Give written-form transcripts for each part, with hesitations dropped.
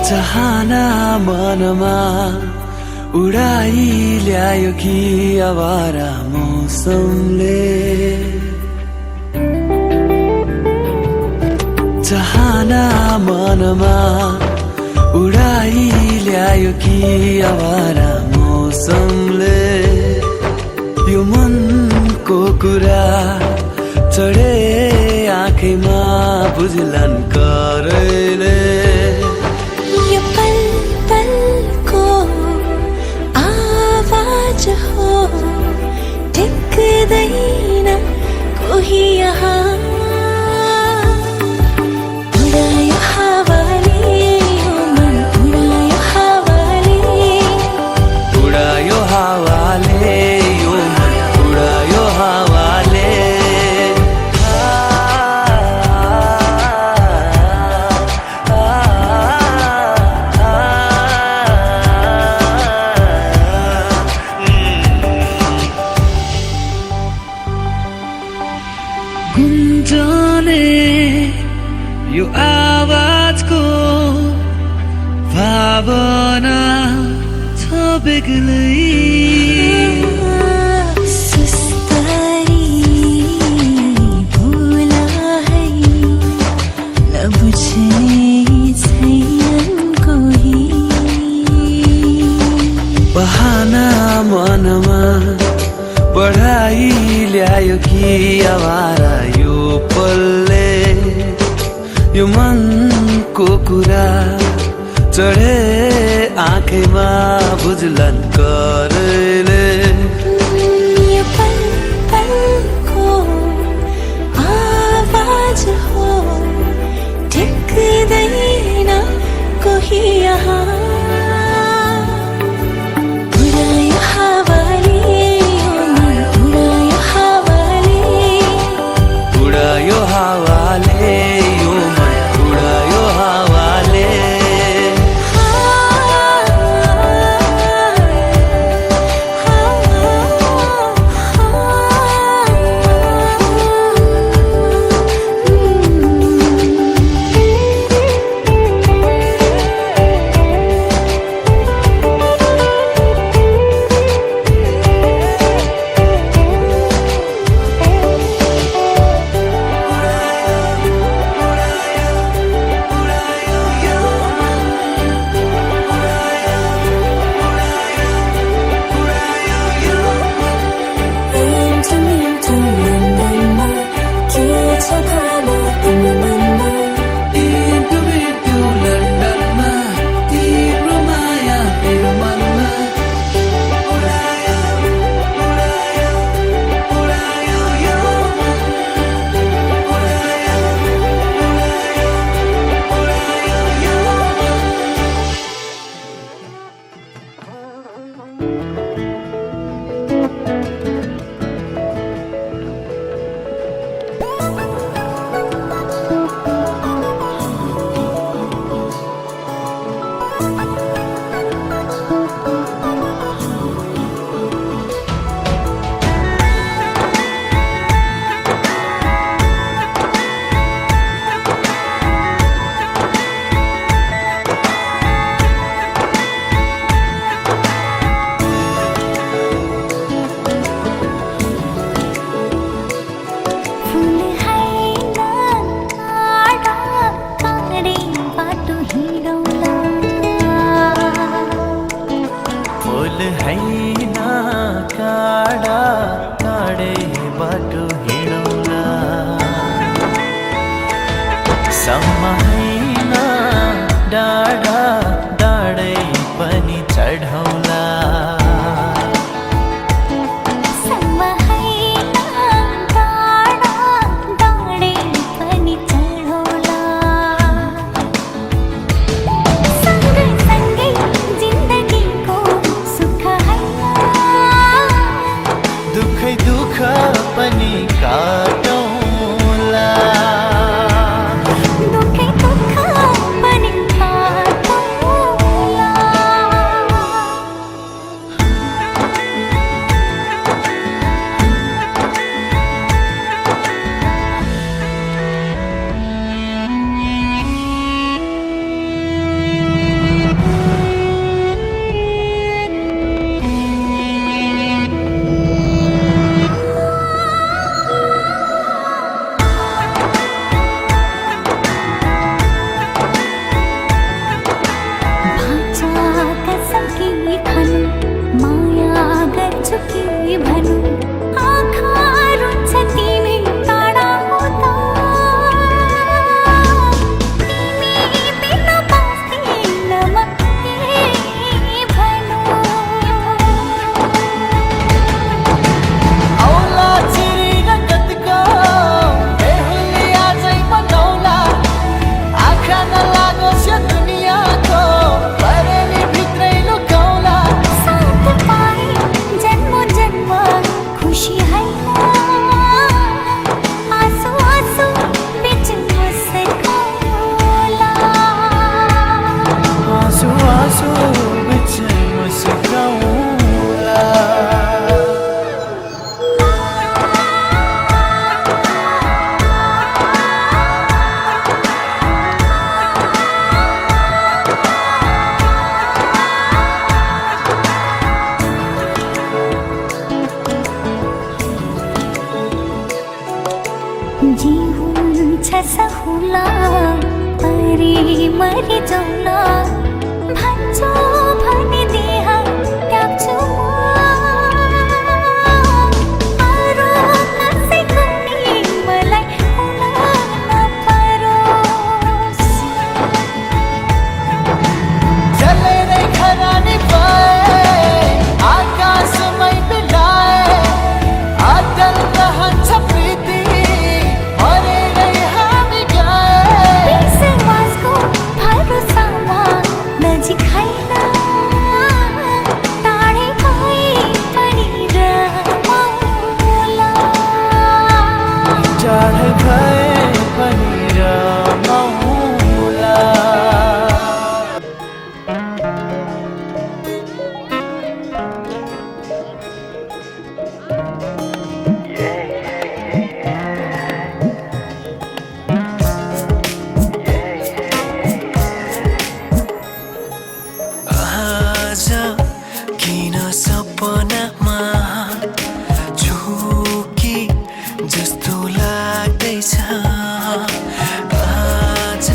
चाहना मनमा उडाई ल्यायो कि आवारा मौसमले चाहना मनमा उडाई ल्यायो कि आवारा मौसमले यो मनको कुरा चढे आँखैमा बुझलन करैले हो टिक्दैन कोही यहाँ उडायो हावाले यो मन उडायो हावाले उडायो हावाले यो मन उडायो हावाले गुन्जने यो आवाजको भावना छ बेग्लै सुस्तरी भुला है नबुझ्ने छैन कोही बहाना मनमा बढाई ल्यायो कि आवारा यो पलले यो मनको कुरा चढे आँखैमा बुझलन करैले यो पल पलको आवाज हो टिक्दैन कोही यहाँ उडायो हावाले उडायो हावाले यो मन उडायो हावाले दुःखै दुःख पनि काटौँला जीवन छ सहुला परी मरि जाउला भन्छौ भने देह त्याग्छु अरू कसैको नि मलाई हुन नपरोस् जलेरै खरानी पाए आकाशमै मिलाए अटल रहन्छ प्रीति मरेरै हामी गाए विश्वासको भरोसामा नजिक होइन टाढै भए पनि रमाउला टाढै भए पनि रमाउला आज किन सपनामा झुकी जस्तो लाग्दैछ आज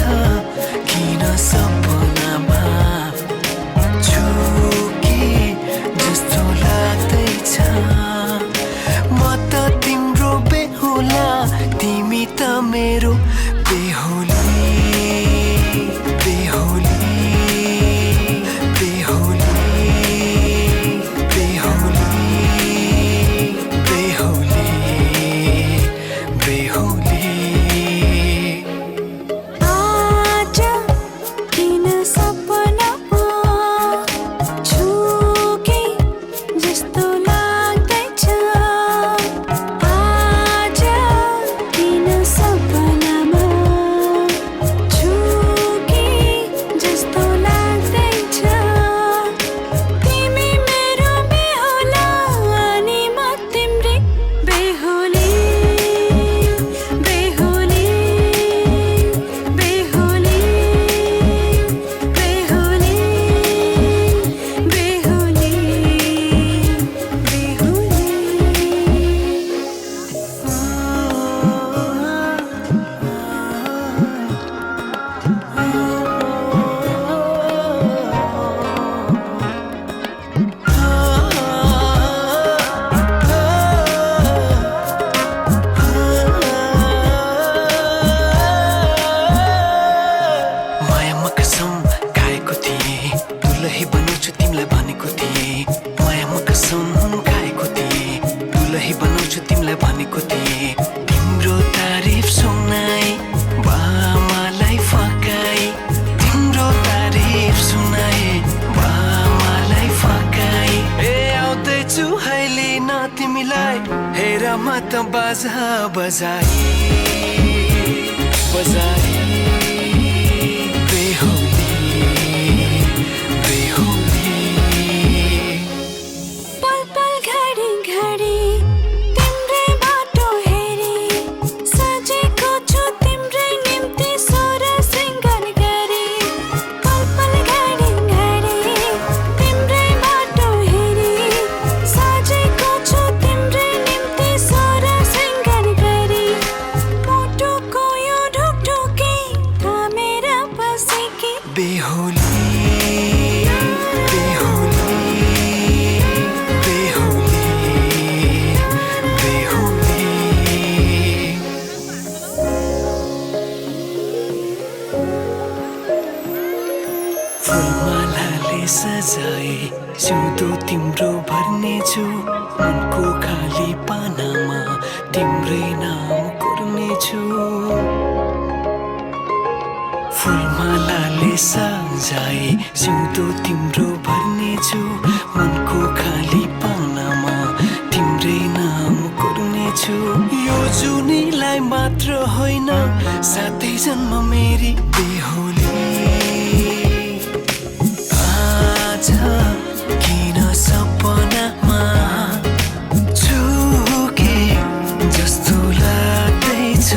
किन सपनामा झुकी जस्तो लाग्दैछ म त तिम्रो बेहुला तिमी त मेरो बेहुली बेहुली आज किन सपनामा झुके जस्तो लाग्दैछ आज किन सपनामा झुके जस्तो लाग्दैछ तिमी मेरो बेहुला अनि म तिम्रै बेहुली बेहुली बेहुली बेहुली बेहुली मायामा कसम खाएको थिएँ दुलही बनाउँछु तिमीलाई भनेको थिएँ मायामा कसम खाएको थिएँ दुलही बनाउँछु तिमीलाई भनेको थिएँ तिम्रो तारिफ सुनाई बामालाई फकाई तिम्रो तारिफ सुनाई बामालाई फकाई ए आउँदैछु अहिले न तिमीलाई हेर म त बाजा बजाई बजाई पल पल घडी घडी तिम्रै बाटो हेरी सजेको छु तिम्रै निम्ति सोर सिंगार गरी पल पल घडी घडी तिम्रै बाटो हेरी सजेको छु तिम्रै निम्ति सोर सिंगार गरी मुटुको यो ढुकढुकी थामेर बसेकी बेहुली बेहुली बेहुली बेहुली फुलमालाले सजाए सिउँदो तिम्रो भर्नेछु मनको खाली पानामा तिम्रै नाम कोर्नेछु फुलमालाले सजाए सिउँदो तिम्रो भर्नेछु मनको खाली पानामा तिम्रै नाम कोर्नेछु यो जुनीलाई मात्र होइन साथै जन्म मेरी बेहुली आज किन सपनामा झुके जस्तो लाग्दैछ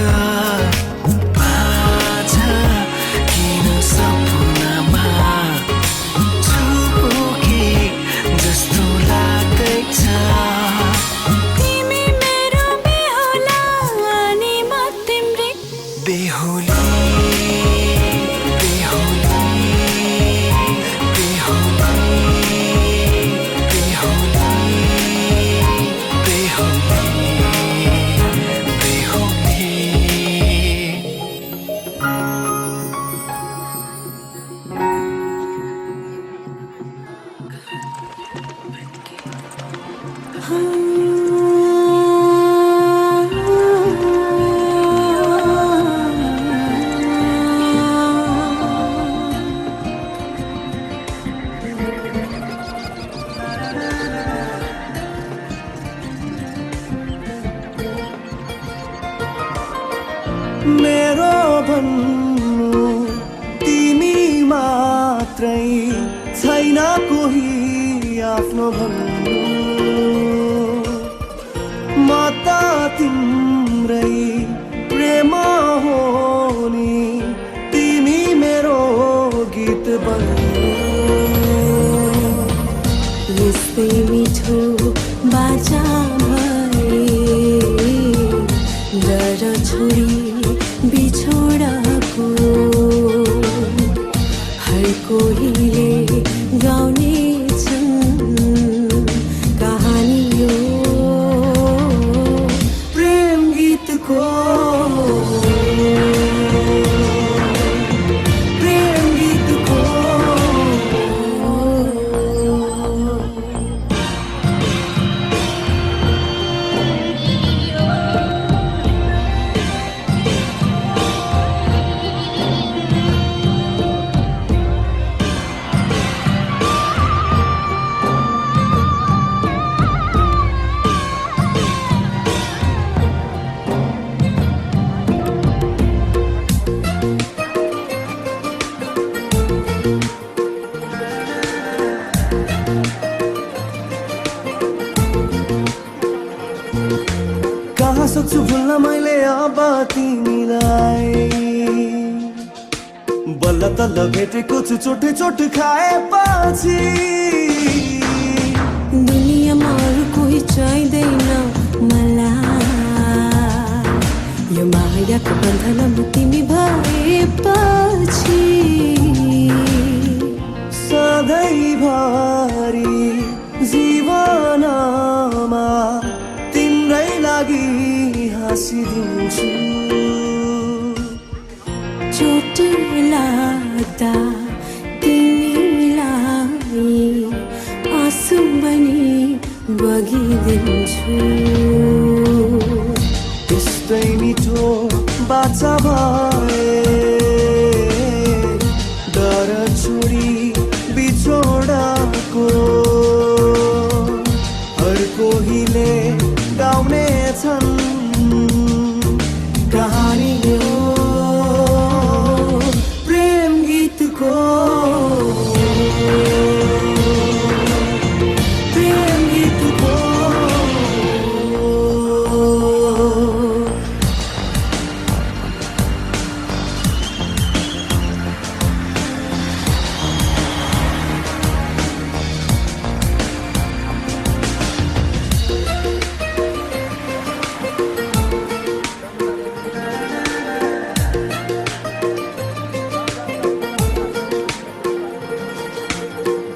आज किन सपनामा झुके जस्तो लाग्दैछ तिमी मेरो बेहुला अनि म मेरो भन्नु तिमी मात्रै, छैन कोही आफ्नो भन्नु। म त तिम्रै प्रेम हो नि, तिमी मेरो गीत बन्नु। यस्तै मिठो बाचा भए डर छोडी बिछोडको हर कोहीले गाउने छन् कहानी यो प्रेम गीतको। प्रेम गीतको कहाँ सक्छु भुल्न मैले अब तिमीलाई। बल्ल तल्ल भेटेको छु चोटे चोट खाएपछि। दुनियाँमा अरू कोही चाहिँदैन मलाई, यो मायाको बन्धनमा तिमी भएपछि सधैँभरि जीवनमा तिम्रै लागि हाँसिदिन्छु। चोट लाग्दा तिमीलाई आँसु बनी बगिदिन्छु। त्यस्तै मिठो बाचा भए डर छोडी बिछोडको हर कोहीले गाउने छन् कहानी यो प्रेम गीतको। प्रेम गीतको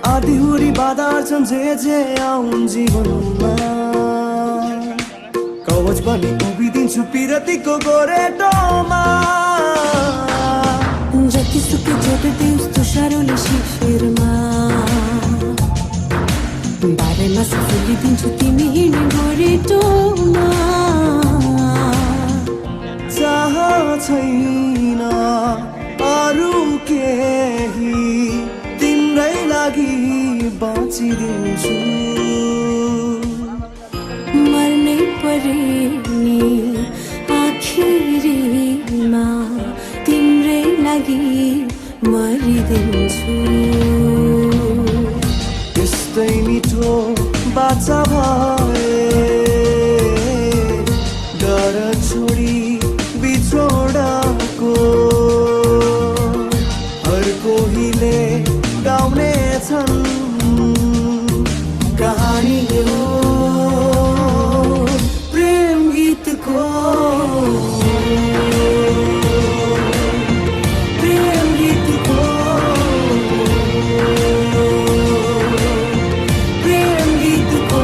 आँधीहुरी बाधा छन् जे आउन् जीवनमा। कवच बनी उभिदिन्छु पिरतीको गोरेटोमा। जतिसुकै जोडिदिए उस्तो साह्रोले शिशिरमा बारेमा फुलिदिन्छु तिमी हिँड्ने गोरेटोमा। चाह छैन अरू केही, तिम्रै लागि बाँचिदिन्छु। मर्नै परे नि आखिरीमा तिम्रै लागि मरिदिन्छु। त्यस्तै मिठो बाचा भए डर छोडी बिछोडको हर कोहीले गाउने छन् कहानी यो प्रेम गीतको। प्रेम गीतको प्रेम गीतको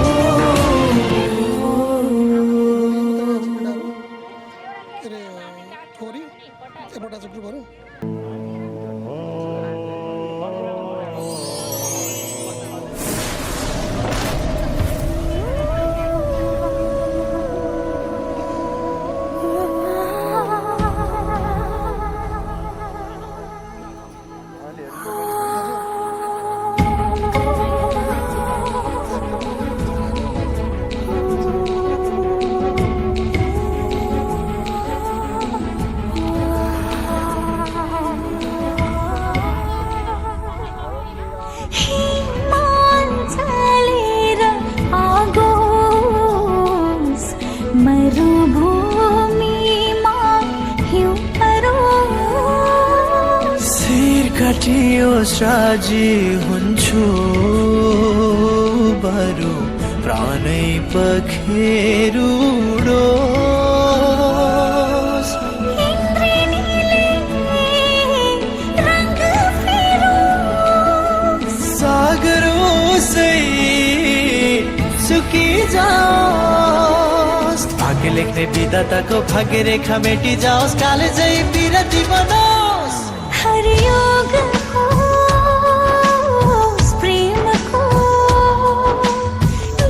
ठोरी एपटा चुक्नु पर्यो। भेटियोस् राजी हुन्छु बरु प्राणै पखेरुडोस् सागरोसै सुकी जाओस् भाग्य लेख्ने विधाताको भाग्य रेखा मेटी जाओस् कालेजै बिरती बनोस् हरियोग होस् प्रेमको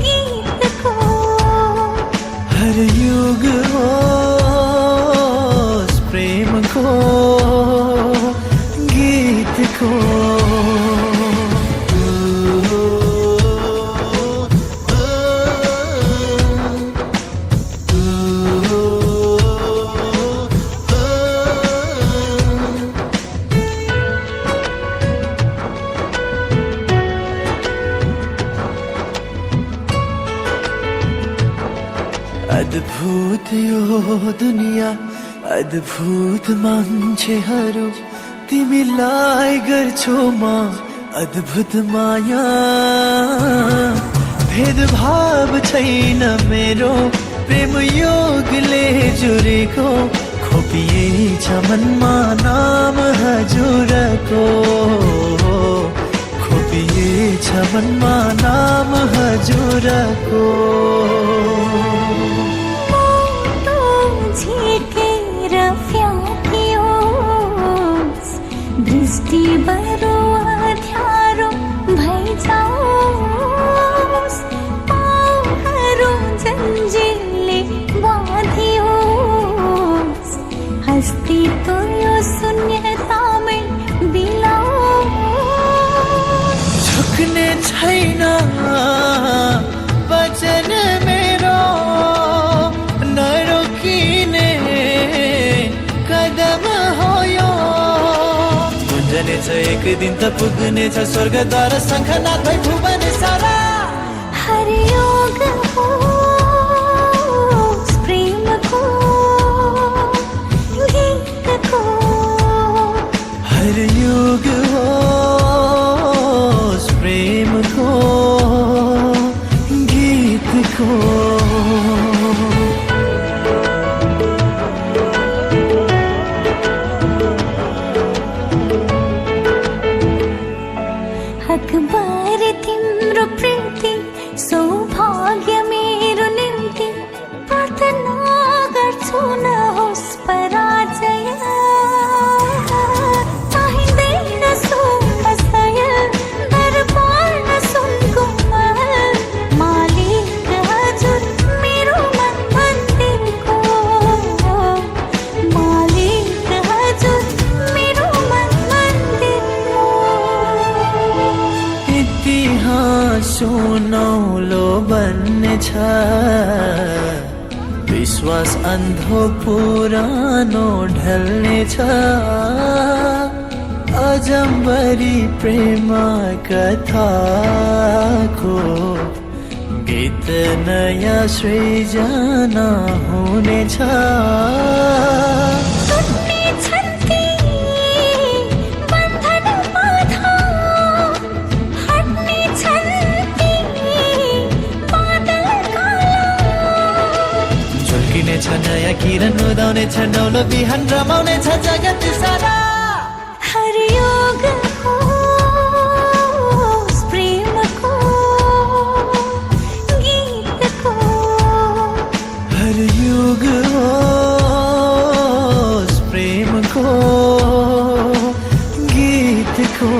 गीतको हर युग होस् प्रेमको गीतको अद्भुत यो दुनिया अद्भुत मान्छेहरू तिमीलाई गर्छौ म अद्भुत माया भेदभाव छैन मेरो प्रेम योगले जुरेको खोपिएछ मनमा नाम हजुरको खोपिएछ मनमा नाम हजुरको झिकेर फ्याँकियोस् दृष्टि बरु अँध्यारो भइजाओस् पाउहरू जन्जिरले बाँधियोस् अस्तित्व यो शून्यतामै बिलाओस् झुक्ने छैन वचन मेरो नरोकिने कदम हो यो गुन्जनेछ एक दिन त पुग्नेछ स्वर्गद्वार शङ्खनाथ भई भुवन सारा हरियोग होस् प्रेमको गीतको हर युग होस् प्रेमको गीतको अखबार तिम्रो प्रीति सौभाग्य मेरो निम्ति प्रार्थना गर्छु नहोस् पराजय चाहिँदैन सुमसय दरबार न सुनको महल मालिक हजुर मेरो मन मन्दिरको मालिक हजुर मेरो मन मन्दिरको इतिहास सुनौलो बन्नेछ विश्वास अन्धो पुरानो ढल्नेछ अजम्बरी प्रेम कथाको गीत नयाँ सृजना हुनेछ झुल्किनेछ नयाँ किरण उदाउनेछ नौलो बिहान रमाउनेछ जगत सारा हरियोग होस् प्रेमको गीतको हर युग होस् प्रेमको गीतको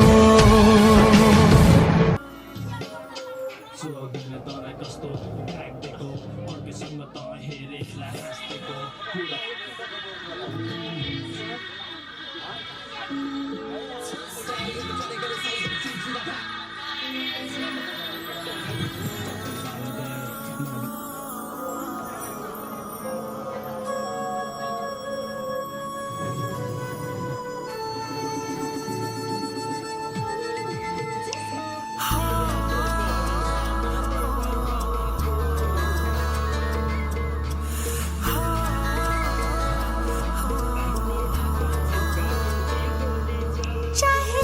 चाहे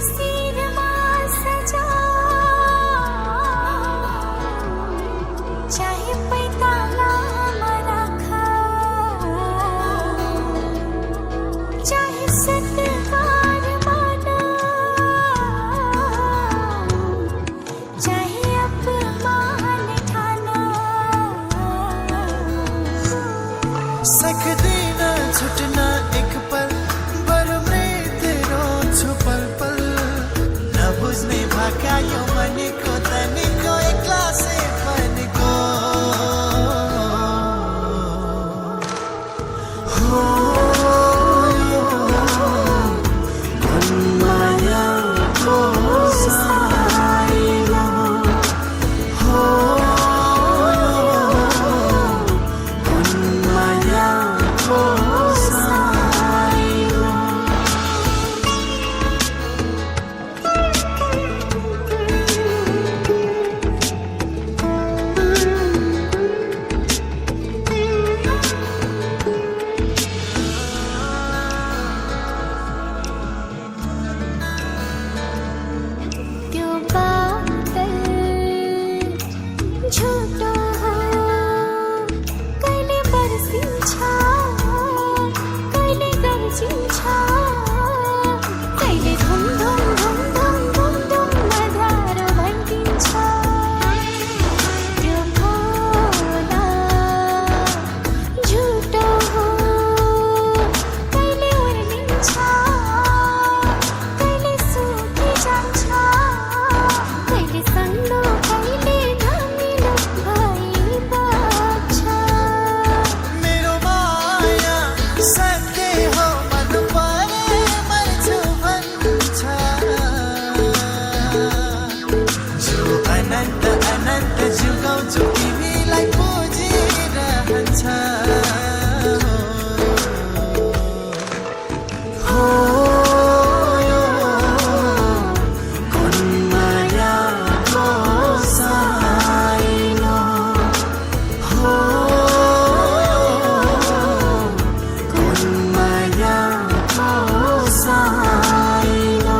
भनिन्छ कहिले धुम धुम धुम धुम धुम धुम मधारो भनिन्छ त्यो भोला झुटो हो कहिले उर्लिन्छ कहिले सुकी जान्छ कहिले सन्लो कहिले धमिलो भइबक्छ मेरो माया सत्य हो मन परे मर्छु भन्छ जो अनन्त अनन्त जुगाउँछु तिमीलाई पुजिरहन्छ हो यो कुन मायाको साइनो हो यो कुन मायाको साइनो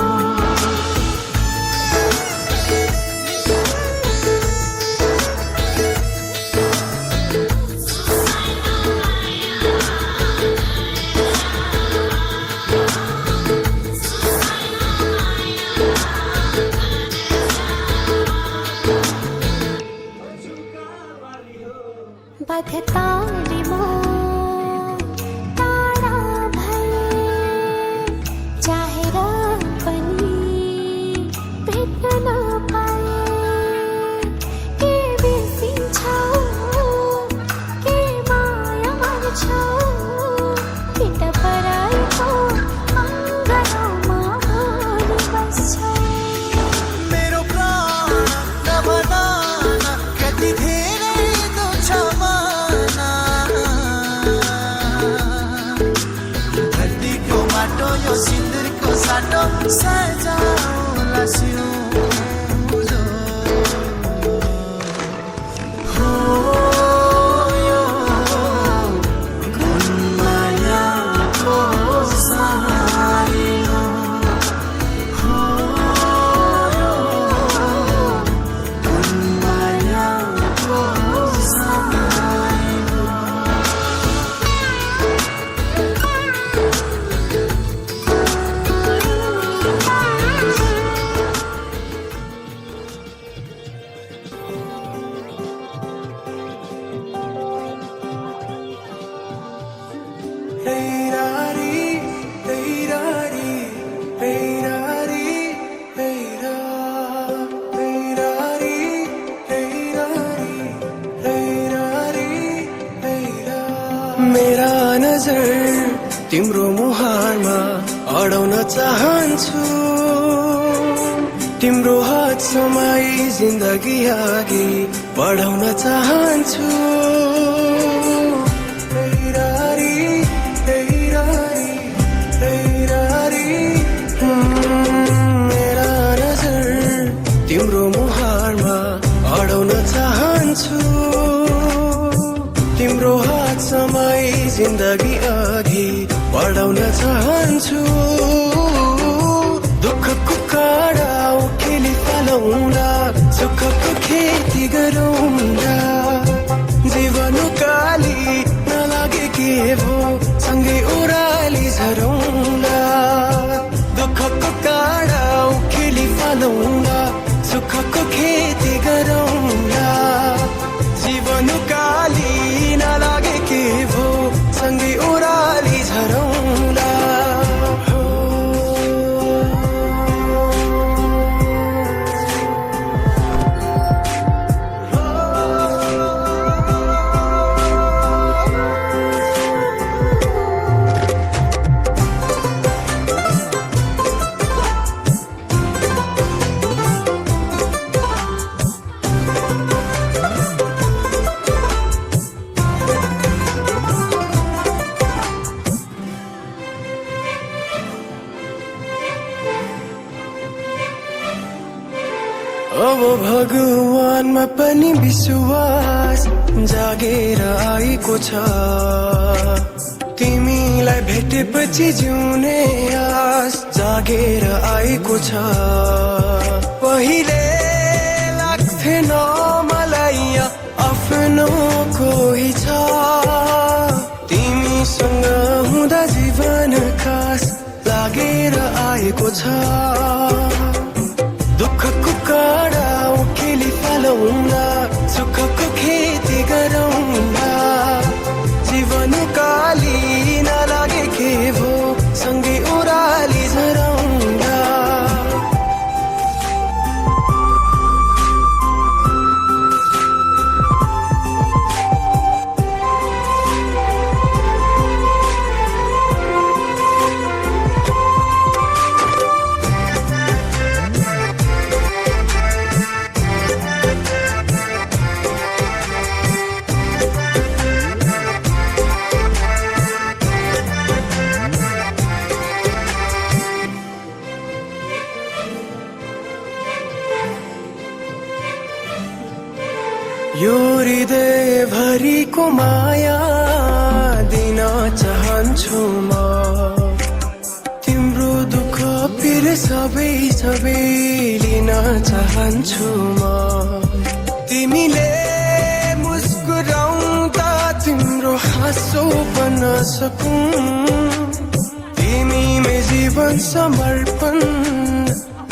बधताले म टाढा भए चाहेर पनि भेट्न नपाए के बिर्सिन्छौ के माया मान्छौ पिता पराइको अङ्गनामा भोलि बस्छौ मेरो प्राण नभनान कति धेरै दुःख माना यो धरतीको माटो यो सिन्दुरको साटो सजाउला सिउँदो हो यो कुन मायाको साइनो हो यो कुन मायाको साइनो मेरा नजर तिम्रो मुहारमा अडाउन चाहन्छु तिम्रो हात समाई जिन्दगी अघि बढाउन चाहन्छु हैरारी, हैरारी, हैरारी। मेरा नजर तिम्रो मुहारमा अडाउन चाहन्छु तिम्रो हात समाई जिन्दगी अघि बढाउन चाहन्छु दुःखको काँडा उखेली पालौँला सुखको खेती गरौँला जीवन काली नलागे के भो सँगै ओह्राली झरौँला दुःखको काँडा उखेली पालौँला सुखको खेती गरौँला जीवन काली नलागे के भो सँगै ओह्राली झरौँला अब भगवानमा पनि विश्वास जागेर आएको छ तिमीलाई भेटेपछि जिउने आस जागेर आएको छ पहिले लाग्थेन मलाई आफ्नो कोही छ तिमीसँग हुँदा जीवन मन खास लागेर आएको छ दुःखको काँडा उखेली फालौँला सुखको खेती गरौँला जीवन काली नलागे के भो सँगै ओह्राली झरौँला यो हृदय भरिको माया दिन चाहन्छु म तिम्रो दुःख पिर सबै सबै लिन चाहन्छु म तिमीले मुस्कुराउँदा तिम्रो हाँसो बन्न सकूं तिमीमै जीवन समर्पण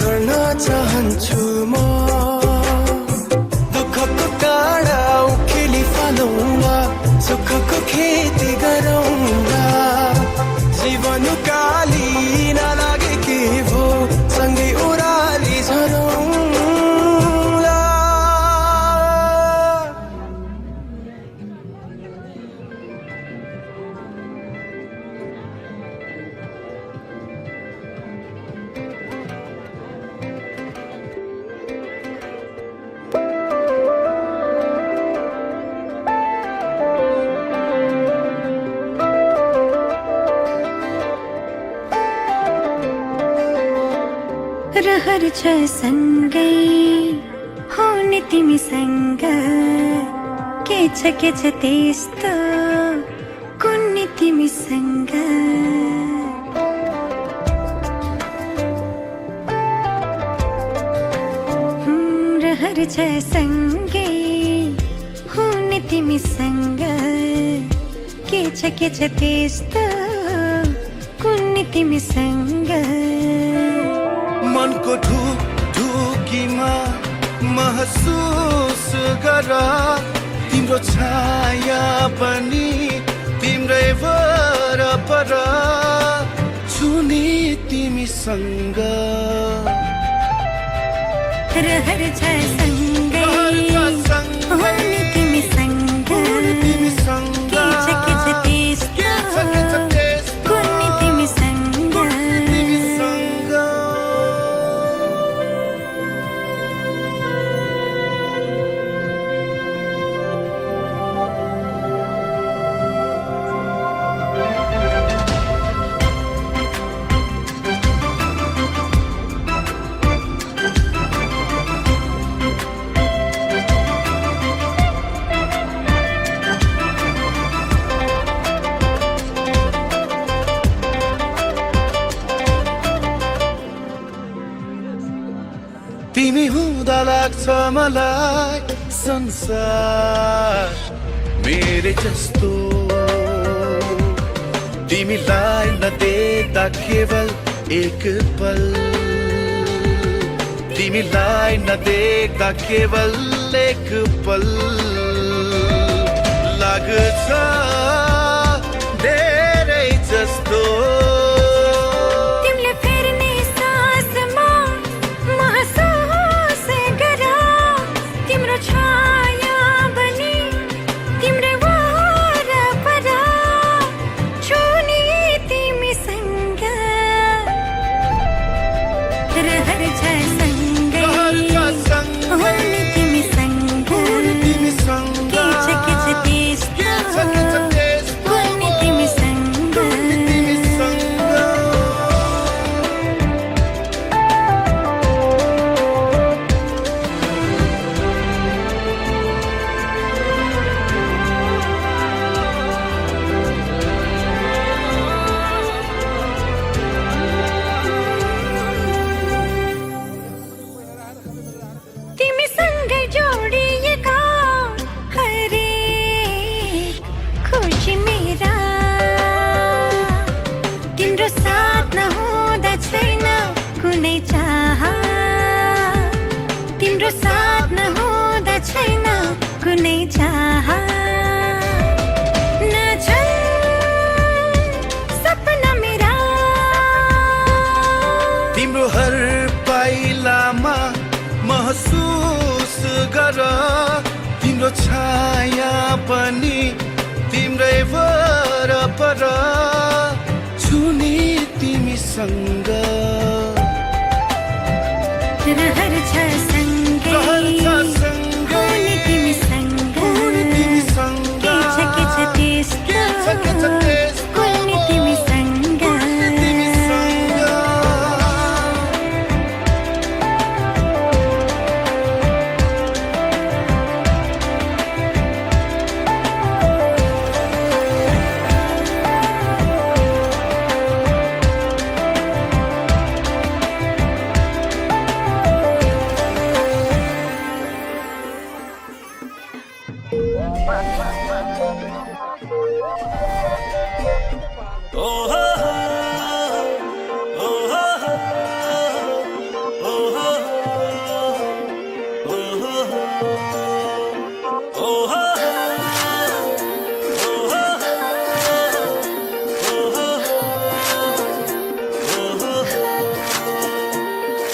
गर्न चाहन्छु म काँडा उखेली फालौँला सुखको खेती गरौँला जीवन काली नलागे के भो सँगै ओह्राली झरौँला रहर छ सँगै हुने तिमीसँग के छ त्यस्तो कुन्नी तिमीसँग रहर छ सँगै हुने तिमीसँग के छ त्यस्तो कुन्नी तिमीसँग मनको ढुकीमा महसुस गर तिम्रो छाया पनि तिम्रै वरपर छुने तिमीसँग रहर छ सँगै हुने तिमीसँग के छ त्यस्तो कुन्नी तिमीसँग तिमी हुँदा लाग्छ मलाई संसार मेरे जस्तो तिमीलाई नदेख्दा केवल एक पल तिमीलाई नदेख्दा केवल एक पल लाग्छ धेरै जस्तो तिमीसँग तिम्रो साथ नहुँदा छैन कुनै चाह, तिम्रो साथ नहुँदा छैन कुनै चाह, नछन् सपना मेरा। तिम्रो हर पाइलामा महसुस गर, तिम्रो छाया पनि तिम्रै वरपर, छुने तिमीसँग रहर छ सँगै, हुने तिमीसँग, के छ त्यस्तो, कुल्ने तिमीसँग।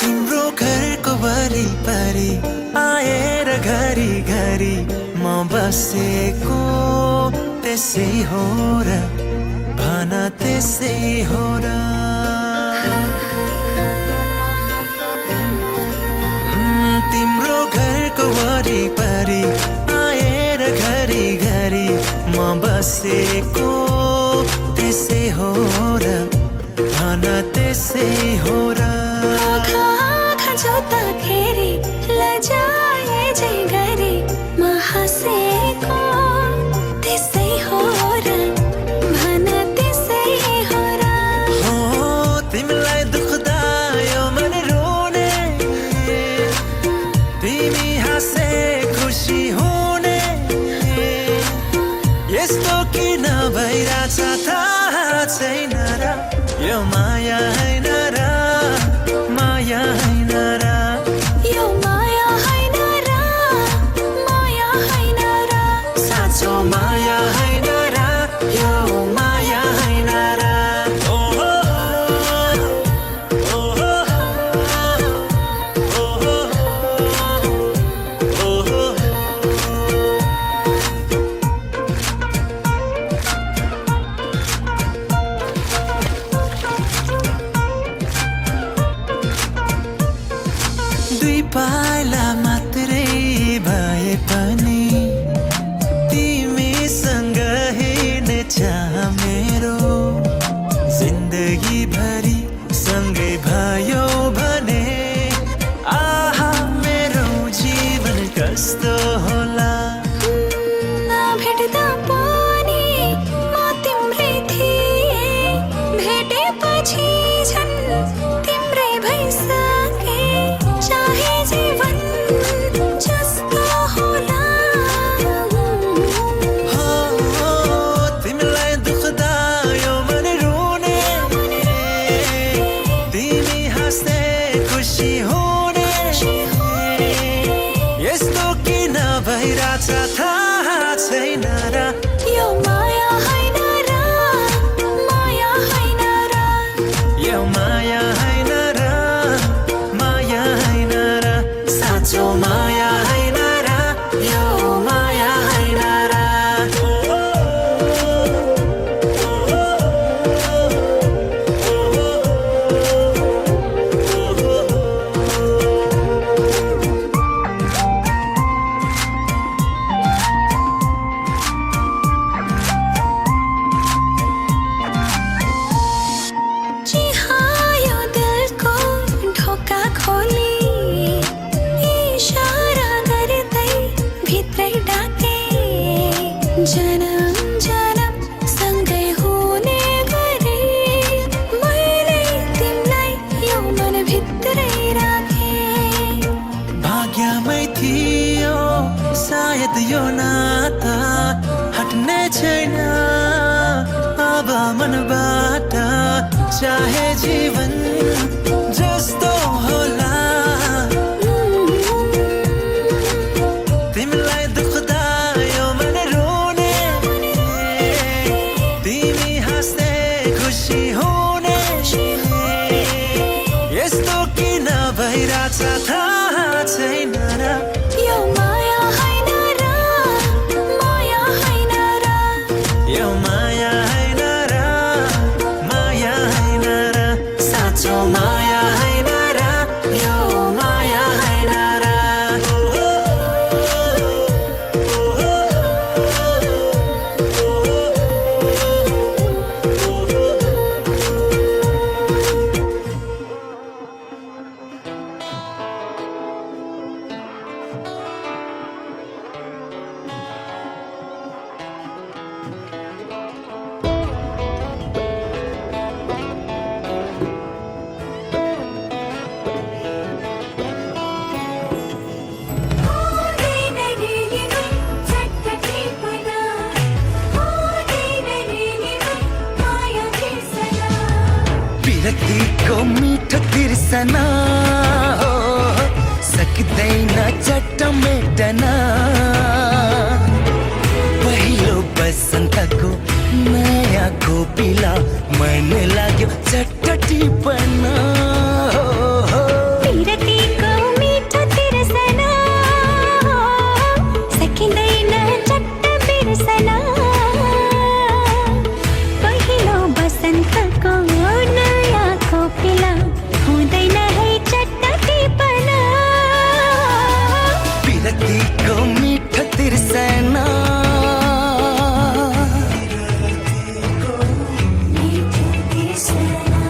तिम्रो घरको वरिपरि आएर घरि घरि म बसेको त्यसै हो र, भन त्यसै हो र। तिम्रो घरको वरिपरि आएर घरि घरि म बसेको त्यसै हो र, भन त्यसै हो र। आँखा जोत्दाखेरि लजाए झै गरी म हाँसेको त्यसै हो र, भन त्यसै हो र। हो तिमीलाई दुख्दा यो मन रोने, तिमी हाँसे खुसी हुने, यस्तो किन भइरहेछ थाहा छैन र, यो माया होइन र, माया होइन र। यो माया होइन र, माया होइन र, साँचो माया होइन र, यो माया होइन र। ओहो ओहो ओहो ओहो। दुई पाइला मात्रै भए पनि तिमीसँग हिँड्ने चाह मेरो, जिन्दगी भरि सँगै भयो भने आहा मेरो जीवन कस्तो होला। नभेट्दा पनि म तिम्रै थिएँ, भेटेपछि झन् तिम्रै भइसके, चाहे जीवन चाहे जीवन जस्तो होला तिमीलाई दुख्दा यो मन रोने तिमी हाँस्दै खुसी हुने यस्तो किन भइरहेछ थाहा छैन र यो माया हैन र माया हैन र यो माया हैन र माया हैन र साँचो माया हैन र यो माया हैन र विरक्तिको मिठो तिर्सना हो सक्दैन चट्ट मेटन पहिलो बसन्तको नयाँ खोपिला मन लाग्यो चट्ट टिपन विरक्तिको मिठो तिर्सना सकिँदैन चट्ट बिर्सना पहिलो बसन्तको नयाँ खोपिला हुँदैन है चट्ट टिपना विरक्तिको मिठो तिर्सना मिठो तिर्सना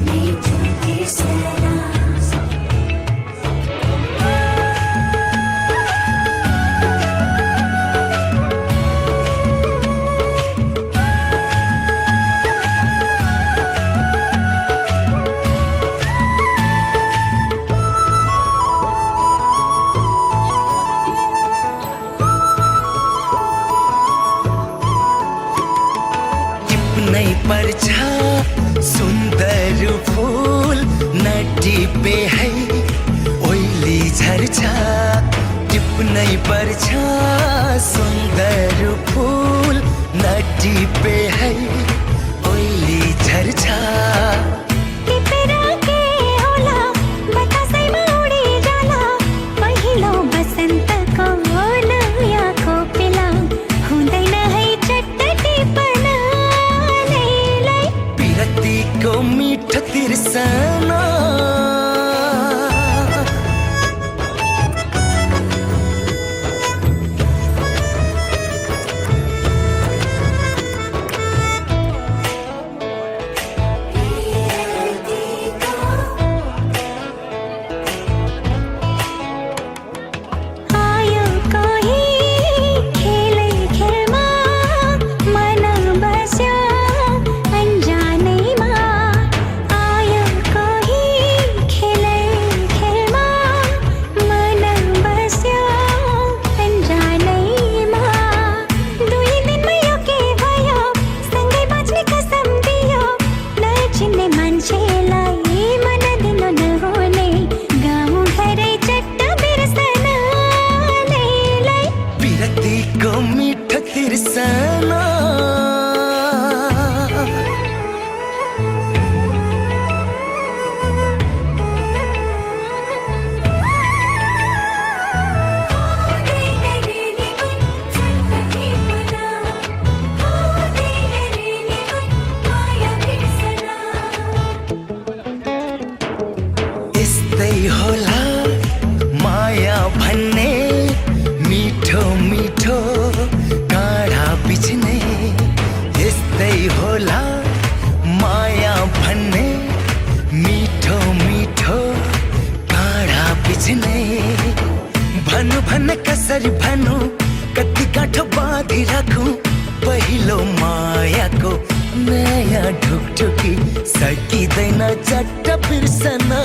मिठो तिर्सना टिप्नै पर्छ सुन्दर फूल नटिपे है ओइली झर्छ टिप्नै पर्छ सुन्दर फूल नटिपे है ओइली झर्छ टिपेर के होला बतासैमा उडी जाला पहिलो बसन्तको नयाँ खोपिला हुँदैन है चट्ट टिपना लैलै विरक्तिको मिठो तिर्सना आयो कोही खेलै खेलमा मन बस्यो अन्जानैमा आयो कोही खेलै खेलमा मन बस्यो अन्जानैमा दुई दिनमै यो के भयो सँगै बाँच्ने कसम दियो नचिन्ने मान्छेलाई मन दिनु नहुने गाउँ घरै चट्ट बिर्सना लैलै विरक्तिको मिठो तिर्सना यस्तै होला माया भन्ने मिठो मिठो काँडा बिच्ने यस्तै होला माया भन्ने मिठो मिठो काँडा बिच्ने भन्नु भन्ने कसरी भन्नु कति गाँठो बाँधी राखौँ पहिलो मायाको नयाँ ढुकढुकी सकिँदैन चट्ट बिर्सना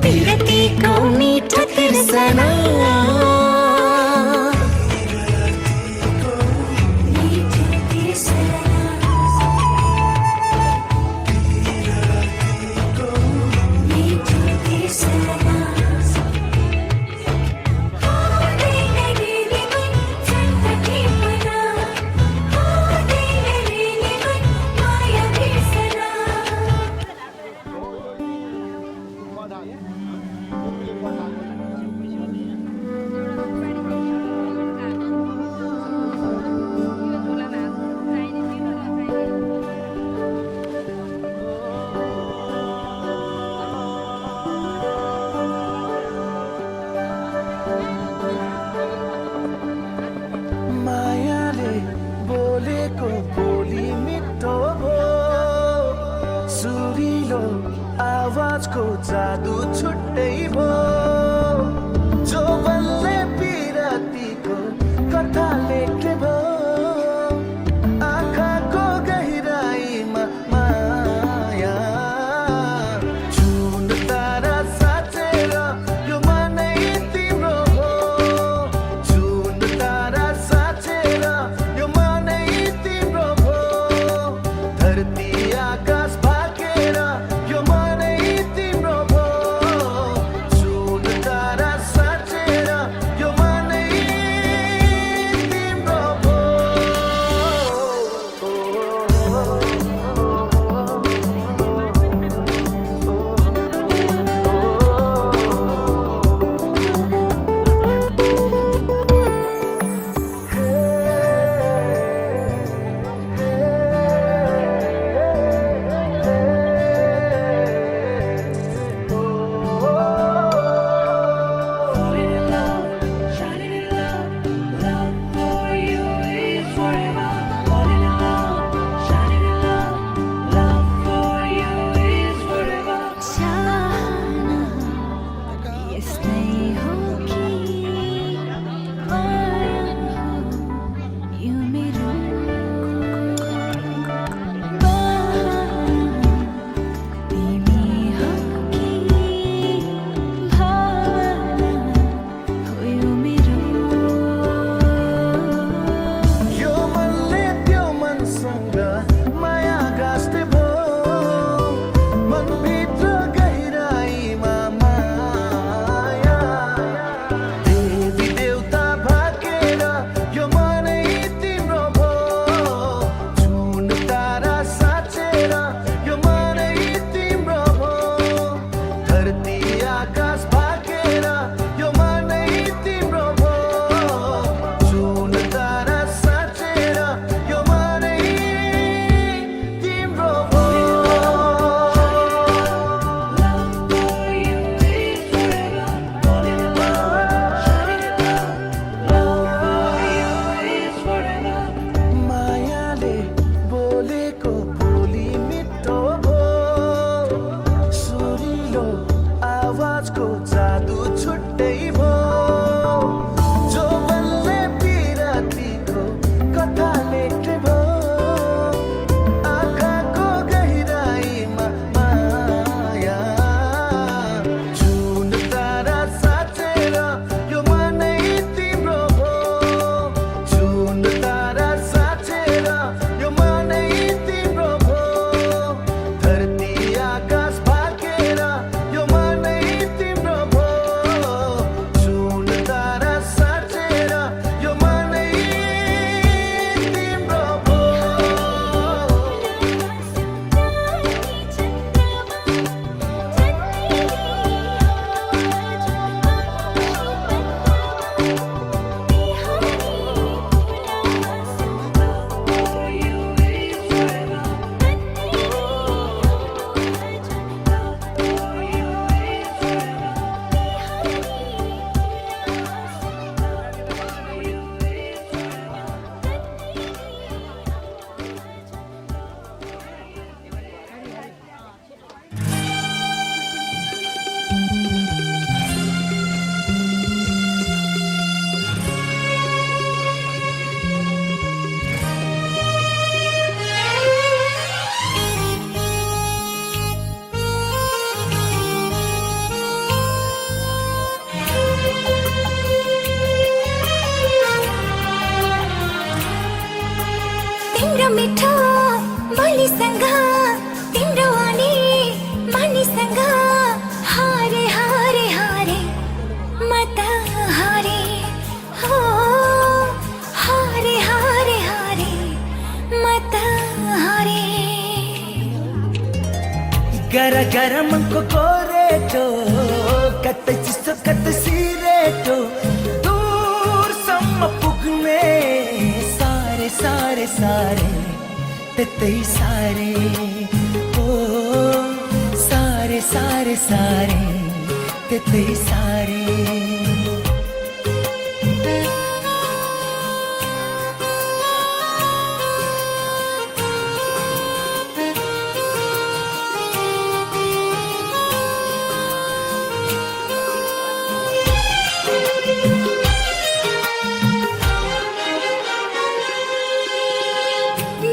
विरक्तिको मिठो तिर्सना मिठो बोलीसँग तिम्रो अनि मानिसँग हारे हारे हारे म त हारे हो हारे हारे हारे म त हारे गरा गरम को कोरेटो कतै चिसो कतै सिरेटो दूरसम्म पुग्ने सारे सारे सारे त्यतै सारे ओ सारे सारे सारे त्यतै सारे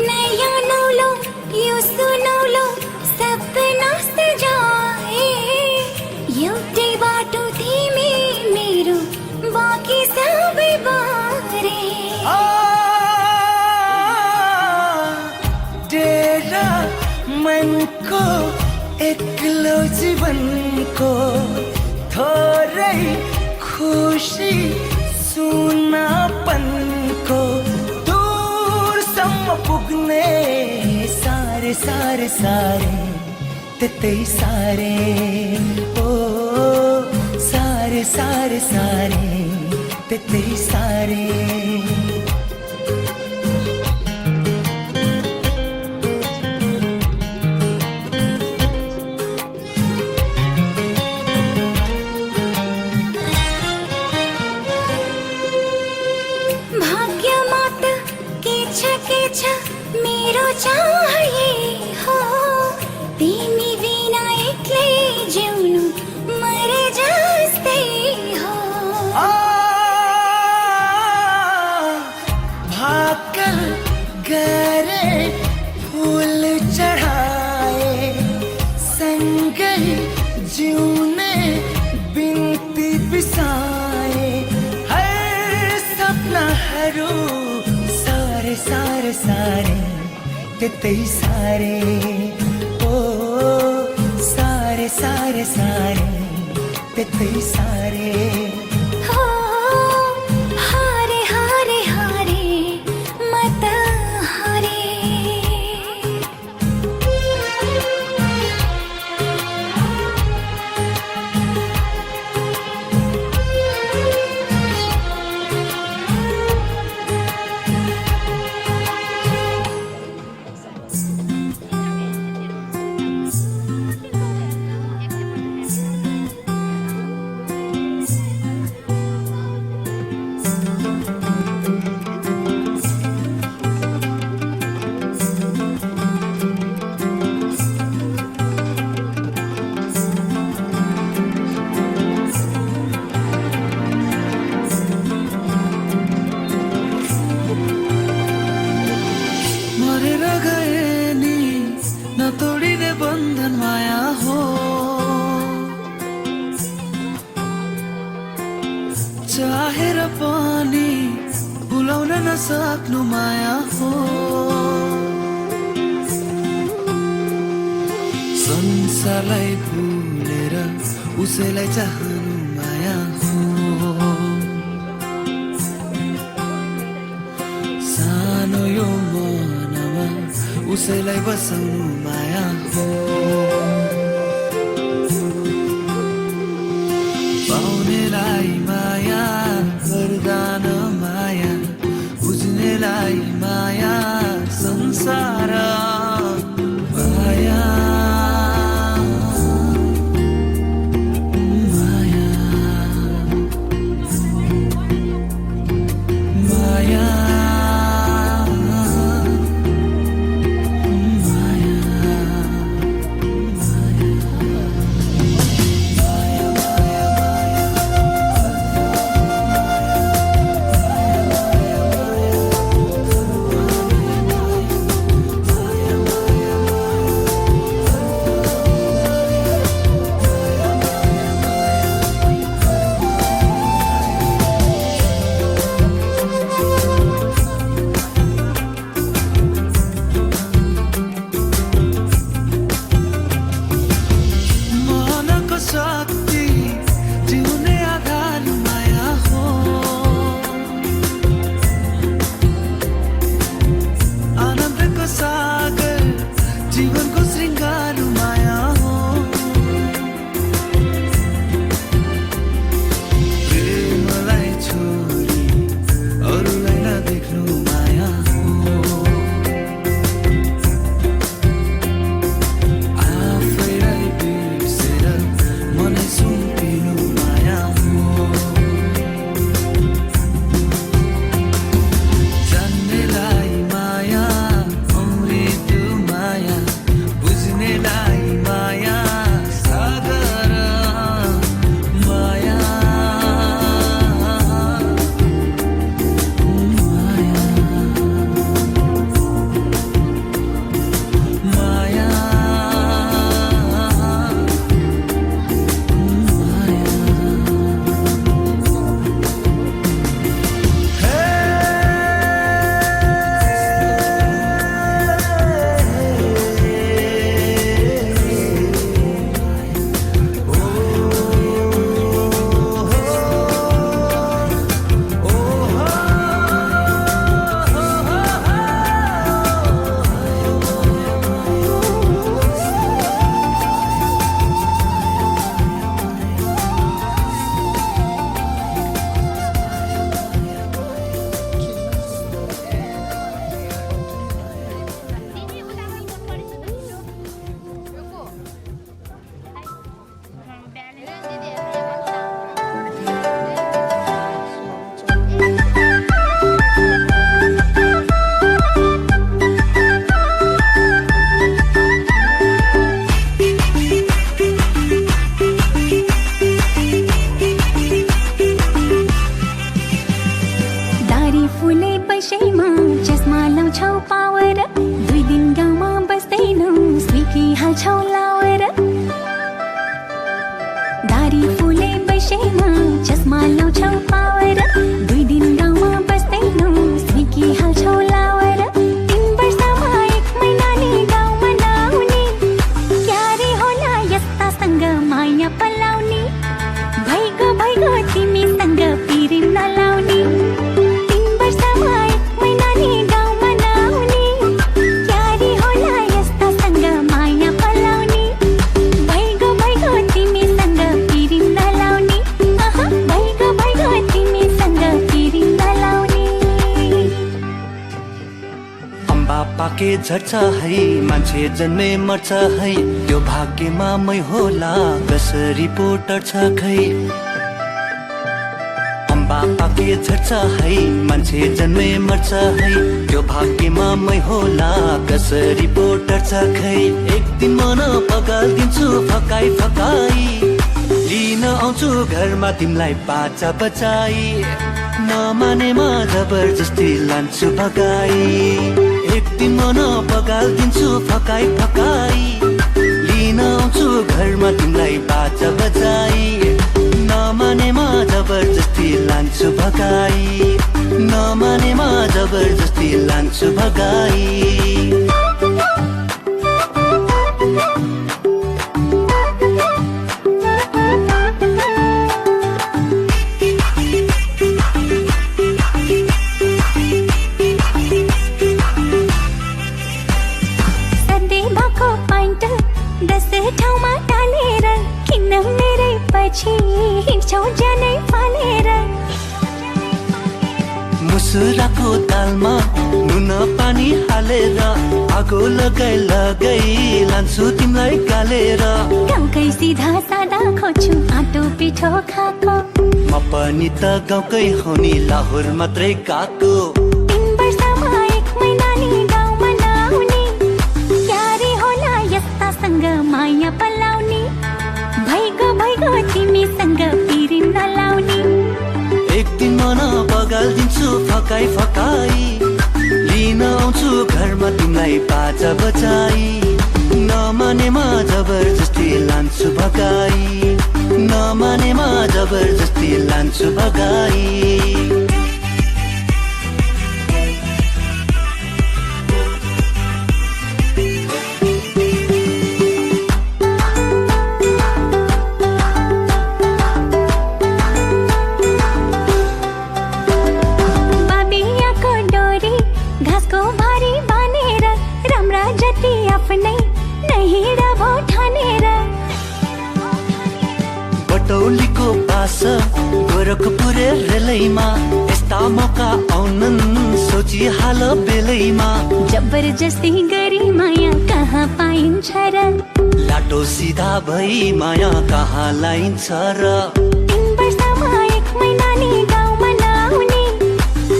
नया नौलो यो सुनौलो सपना सजाए एउटै बाटो तिमी मेरो बाँकी सबै बारे डेरा मनको एक्लो जीवनको थोरै खुसी सुनापनको दूरसम्म पुग्ने सारे सारे सारे त्यतै सारे ओ सारे सारे सारे त्यतै सारे भाग्यमा त के छ मेरो चाहे हो तिमी बिना एक्लै जिउनु मरे जस्तै हो भाकल गरे फूल चढ़ाए सँगै जिउने बिन्ती बिसाए हर सपनाहरू सारे सारे सारे त्यतै सारे ओ सारे सारे सारे त्यतै सारे हो हारे हारे हारे म त हारे मरेर गए नि नतोडिने बन्धन माया हो चाहेर पनि भुलाउन नसक्नु माया हो संसारलाई भुलेर उसैलाई चाहनु माया हो सानो यो मनमा उसैलाई बसाउनु माया हो पाउनेलाई माया वरदान माया बुझ्नेलाई माया संसार माया माया माया पैसैमा चस्मा लाउँछौ पावर 2 दिन गाउँमा बस्दैनौ स्विकी हाल्छौ लावर दारी फुले पैसैमा चस्मा लाउँछौ पावर 2 दिन गाउँमा बस्दैनौ स्विकी हाल्छौ लावर 3 वर्षमा 1 महिना नि गाउँमा नआउने क्यारे होला यस्तासँग माया पलाउने भइगो तिमीसँग पिरिम नलाउने 3 वर्षमा 1 महिना नि गाउँमा नआउने क्यारे होला यस्तासँग माया पलाउने भइगो तिमीसँग पिरिम नलाउने भइगो तिमीसँग पिरिम नलाउने अम्बा पाके झर्छ है मान्छे जन्मे मर्छ है त्यो भाग्यमा मै होला कसरी पो टर्छ खै अम्बा पाके झर्छ है मान्छे जन्मे मर्छ है त्यो भाग्यमा मै होला कसरी पो टर्छ खै एक दिन मन पगाल्दिन्छु फकाई फकाई लिन आउँछु घरमा तिमीलाई बाचा बचाई नमानेमा जबरजस्ती लान्छु भगाई एक दिन मन पगाल्दिन्छु फकाई फकाई लिन आउँछु घरमा तिमीलाई बाचा बचाई नमानेमा जबरजस्ती लान्छु भगाई नमानेमा जबरजस्ती लान्छु भगाई ठाउँमा टालेर किन मेरै पछि हिँड्छौ ज्यानै फालेर मुसुराको दालमा नुन पानी हालेर आगो लगाई लान्छु तिमीलाई गालेर गाउँकै सिधा सादा खोज्छु आटो पिठो खाएको म पनि त गाउँकै हो नि लाहोर मात्रै गएको 3 वर्षमा 1 महिना नि गाउँमा नआउने क्यारे होला यस्तासँग माया पलाउने भइगो तिमीसँग पिरिम नलाउने एक दिन मन बगाल्दिन्छु फकाई फकाई लिन आउँछु घरमा तिमीलाई बाजा बचाई नमानेमा जबरजस्ती लान्छु भगाई नमानेमा जबरजस्ती लान्छु भगाई बटौलीको बास गोरखपुरे रेलैमा यस्ता मौका आउनन् सोची हाल बेलैमा जबरजस्ती गरी माया कहाँ पाइन्छ र लाटो सिधा भई माया कहाँ लाइन्छ र 3 वर्षमा 1 महिना नि गाउँमा नआउने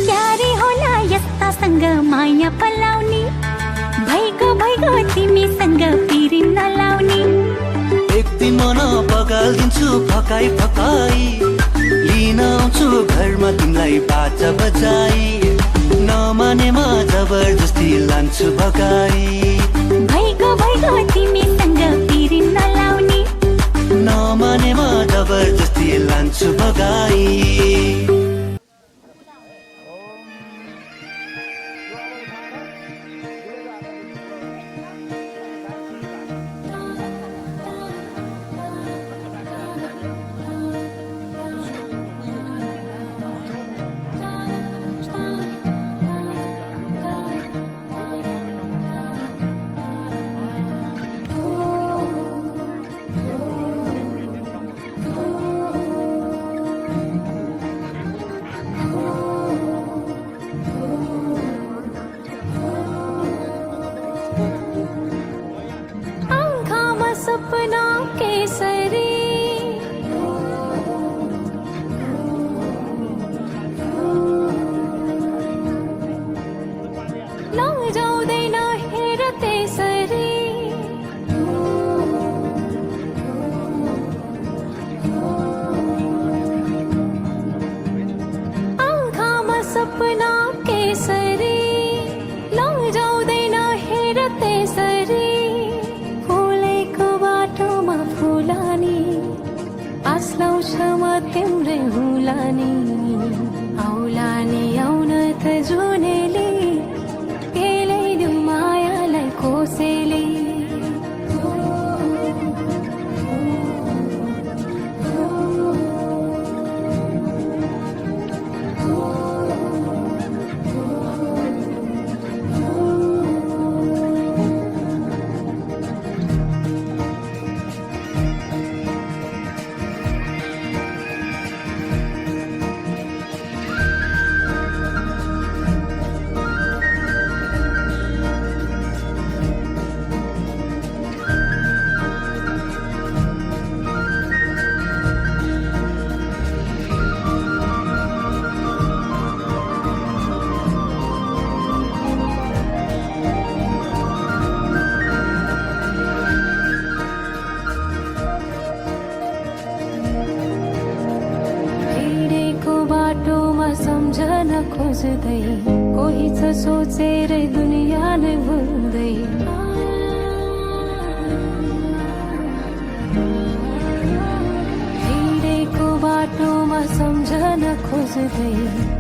क्यारे होला यस्तासँग माया पलाउने भइगो तिमीसँग पिरिम नलाउने एक दिन मन पगाल्दिन्छु फकाई फकाई लिन आउँछु घरमा तिमीलाई बाजा बजाई नमानेमा जबरजस्ती लान्छु भगाई भइगो तिमीसँग पिरिम नलाउने नमानेमा जबरजस्ती लान्छु भगाई सपना केसरी लजाउँदैन हेर त्यसरी आँखामा सपना केसरी नि आउला नि आउन त जुनेली केलाइदिउ मायालाई कोसेली सम्झन खोज्दै कोही छ सोचेर दुनियाँ नै भुल्दै हिँडेको बाटोमा सम्झन खोज्दै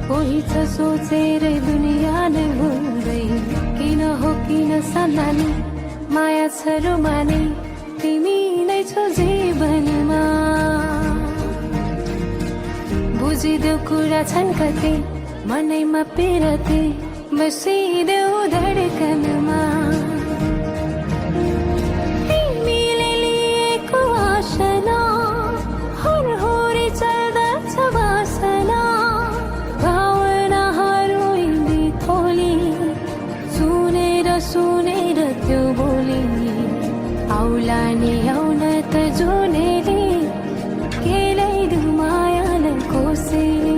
कोही छ सोचेर दुनियाँ नै भुल्दै किन हो किन सन्नानी माया छ रुमानी तिमी नै छौ जीवनमा बुझिदेऊ कुरा छन् कति मनैमा पिरती बसिदेऊ धडकनमा तिमीले लिएको आशना हरहोरी चल्दछ वासना भावनाहरू हिँडी थोली सुनेर सुनेर त्यो बोली आउला नि आउन त जुनेली केलाइदिउ मायालाई कोसेली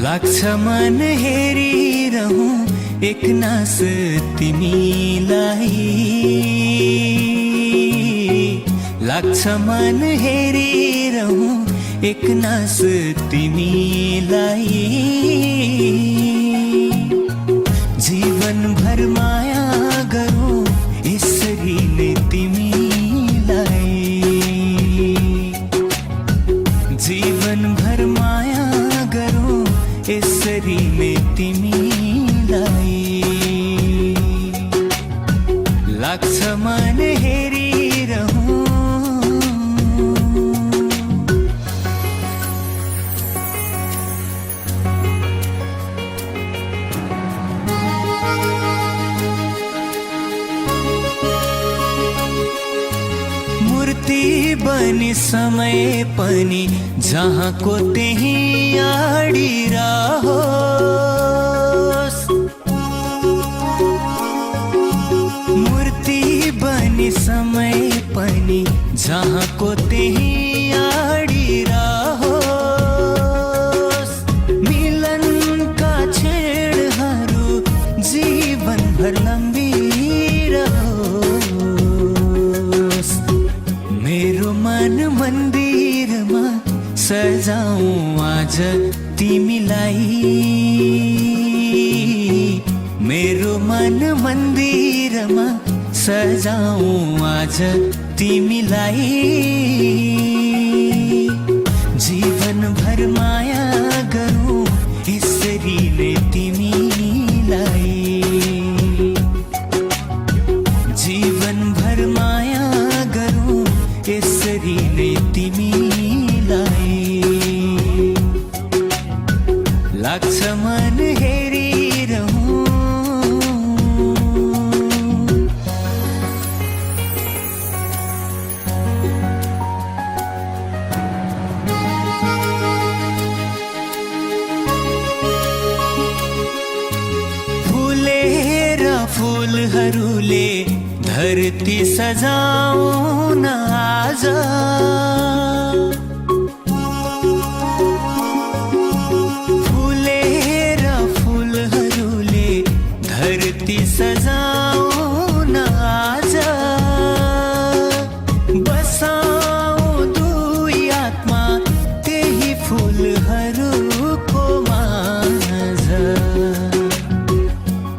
लाग्छ मन हेरिरहूं एक नास तिमीलाई लाग्छ मन हेरिरहूं एक नास तिमीलाई जीवन भर माया गरौं यसरी नै तिमीलाई जीवन भर माया गरौं यसरी नै तिमीलाई लाग्छ मन हेरिरहूं मूर्ति बनी समय पनि जहाँको त्यही आडिरहोस् मूर्ति बनी समय पनि जहाँको त्यही आडिरहोस् मिलनका क्षणहरू जीवन भर लम्बिरहोस् मेरो मन मन्दिरमा सजाऊं आज तिमीलाई मेरो मन मन्दिरमा सजाऊं आज तिमीलाई जीवन भर माया गरौं यसरी नै तिमीलाई जीवन भर माया गरौं यसरी नै तिमीलाई लाग्छ मन हेरिरहूं फुलहरूले धरती सजाउन आज फुलेर फुलहरूले धरती सजाउन आज बसाऊ दुई आत्मा त्यही फुलहरूको माझ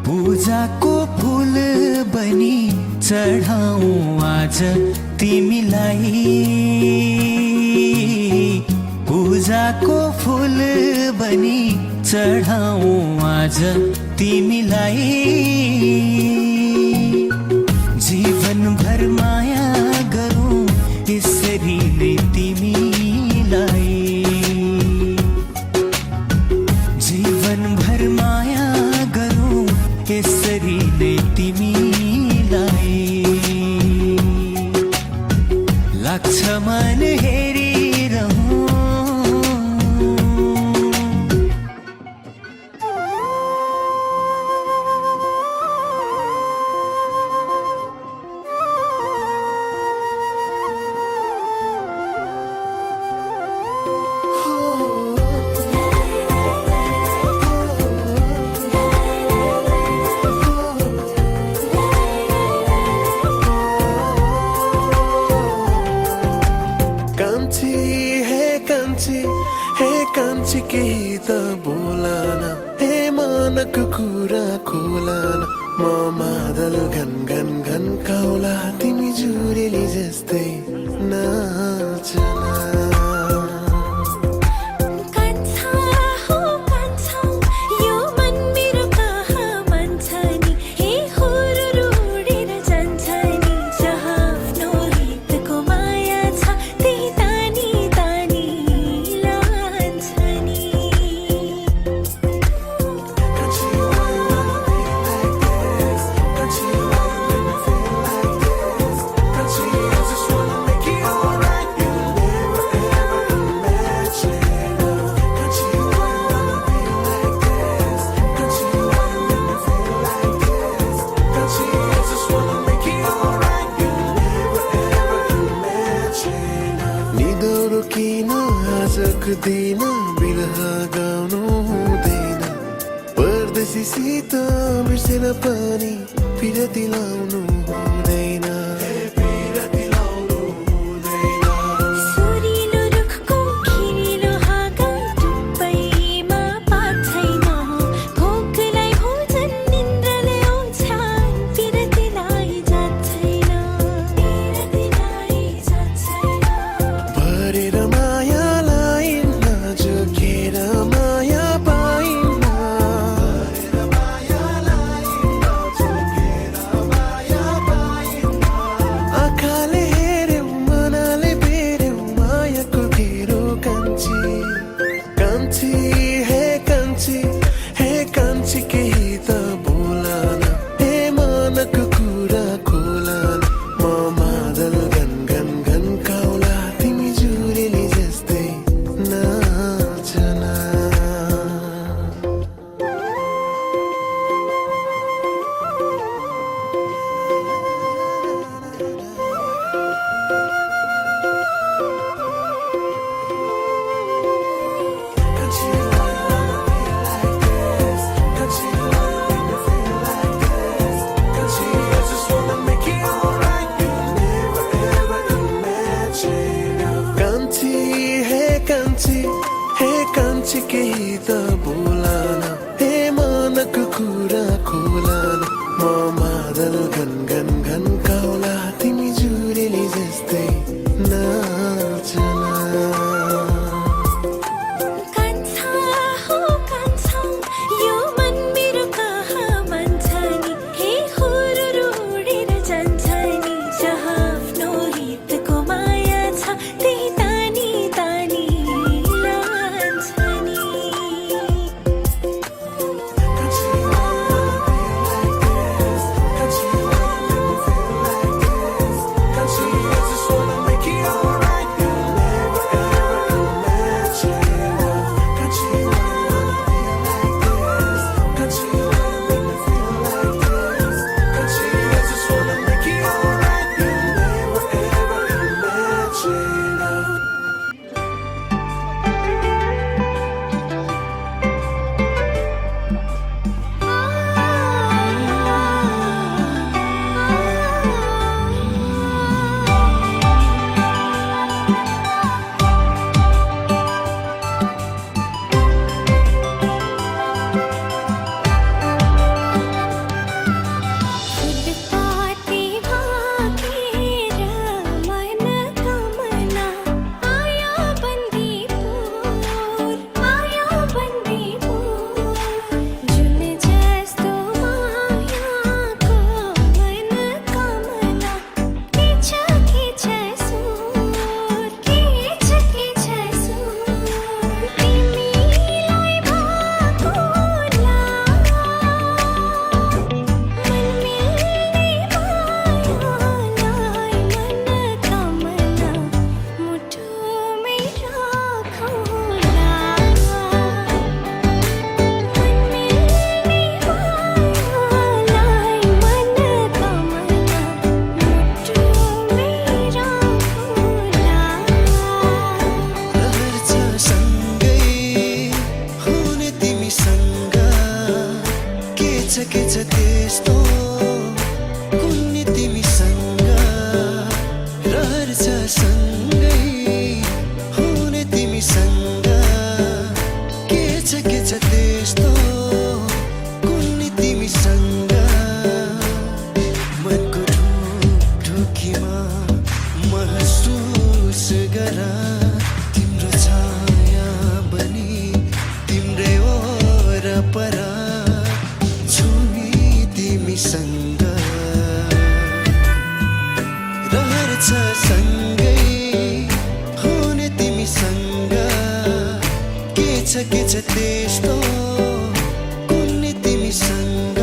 पूजाको फुल बनी चढाऊ आज तिमीलाई पूजाको फुल बनी चढाऊ आज तिमीलाई जीवनभर माया गरौँ यसरी नै तिमीलाई जीवनभर माया गरौँ यसरी नै तिमीलाई लाग्छ मन हेरिरहँ कान्छी केही त बोलन हे मानको कुरा खोलन म मादल घन घन घन काउला तिमी जुरेली जस्तै नाचना दिन बिरह गाउनु हुँदैन परदेशीसित बिर्सेर पनि पिरती लाउनु हुँदैन छ सँगै हुने तिमीसँग के छ त्यस्तो कुन्नी तिमीसँग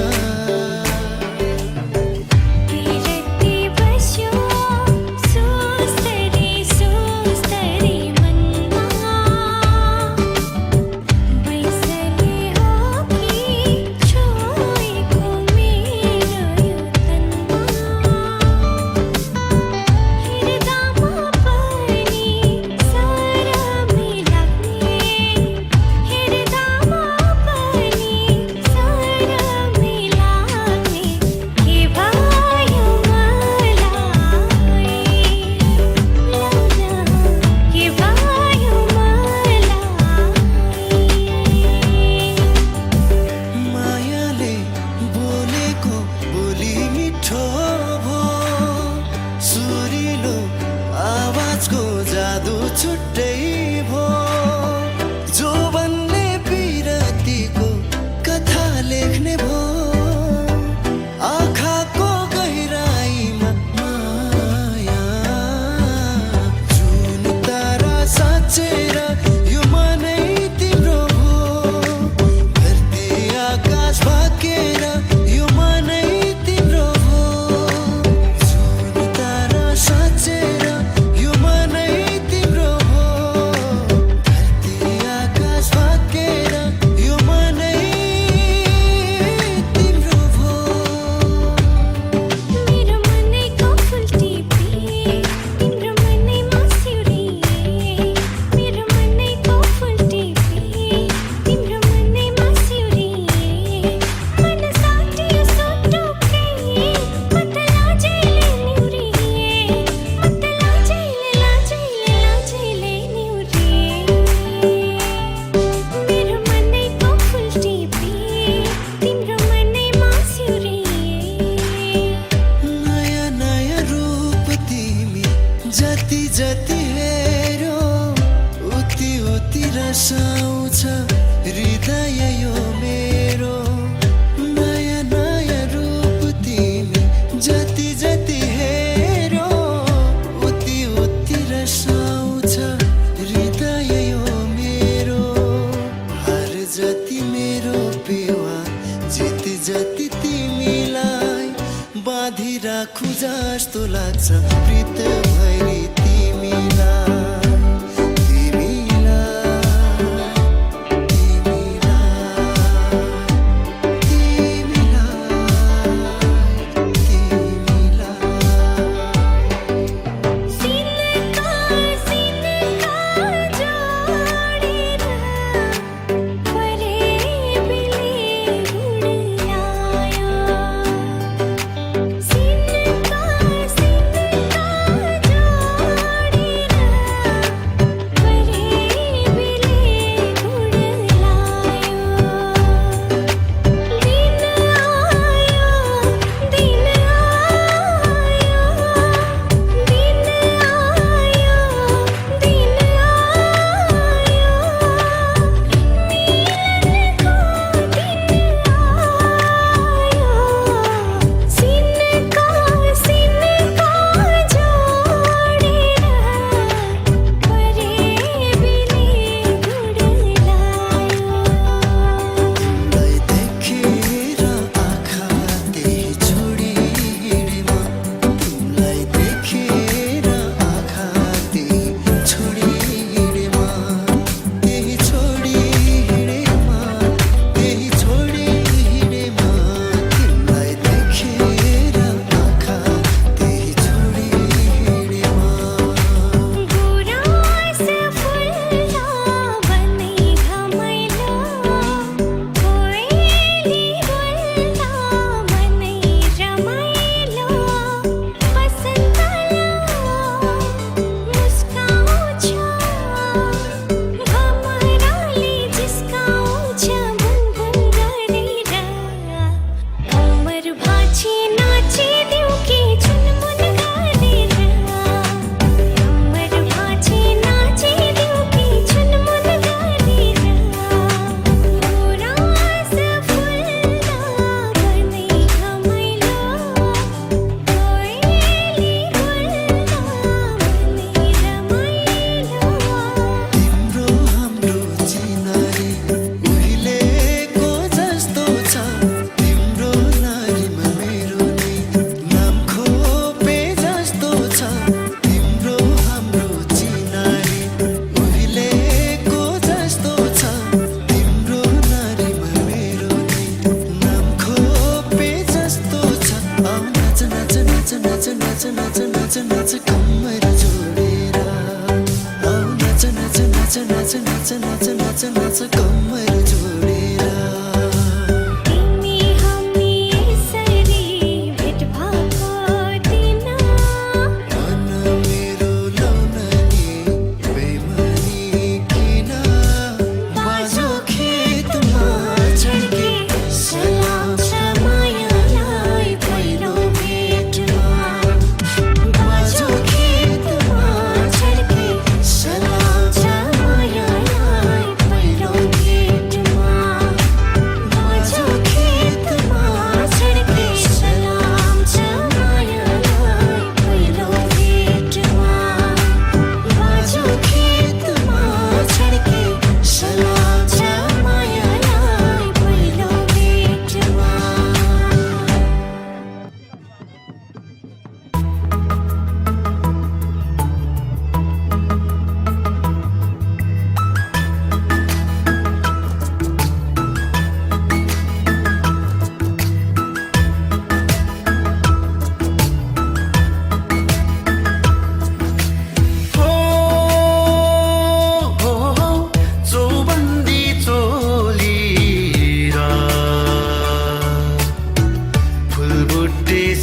बिरती बस्यो सोच्दै मनमा बैसले हो कि छोएको मेरो यो तनमा हेर्दामा पनि सरमै लाग्ने हेर्दामा पनि सरमै लाग्ने के भयो मलाई के भयो मलाई मायाले बोलेको बोली मिठो भो सुरिलो आवाजको जादु छुट्टै भो जो भन्ने बिरतीको कथा लेख्ने भो आँखाको गहिराईमा माया जुन तारा साँचेर यो मनै तिम्रो भो धरती आकाश भाकेर यो मनै तिम्रो भो जुन तारा साँचेर यो मनै तिम्रो भो धरती आकाश भाकेर यो मनै तिम्रो भो मेरो मनैको फुल टिपी तिम्रो मनैमा सिउरिए मेरो मनैको फुल टिपी तिम्रो मनैमा सिउरिए मन साटियो सोटोकै मत लाजैले निउरिए मत लाजैले निउरिए मेरो मनैको फुल टिपी तिम्रो मनैमा सिउरिए नयाँ नयाँ रूप तिमी जति जति हेऱ्यो उति उति रसाउँछ हृदय यो मेरो नयाँ नयाँ रूप तिमी जति जति हेऱ्यो उति उति रसाउँछ हृदय यो मेरो हर जति मेरो पेवा जित जति तिमीलाई बाँधिराखु जस्तो लाग्छ प्रीत भैरी तिमीलाई सिनका जोडेर परे बिले उडायो सिनका जोडेर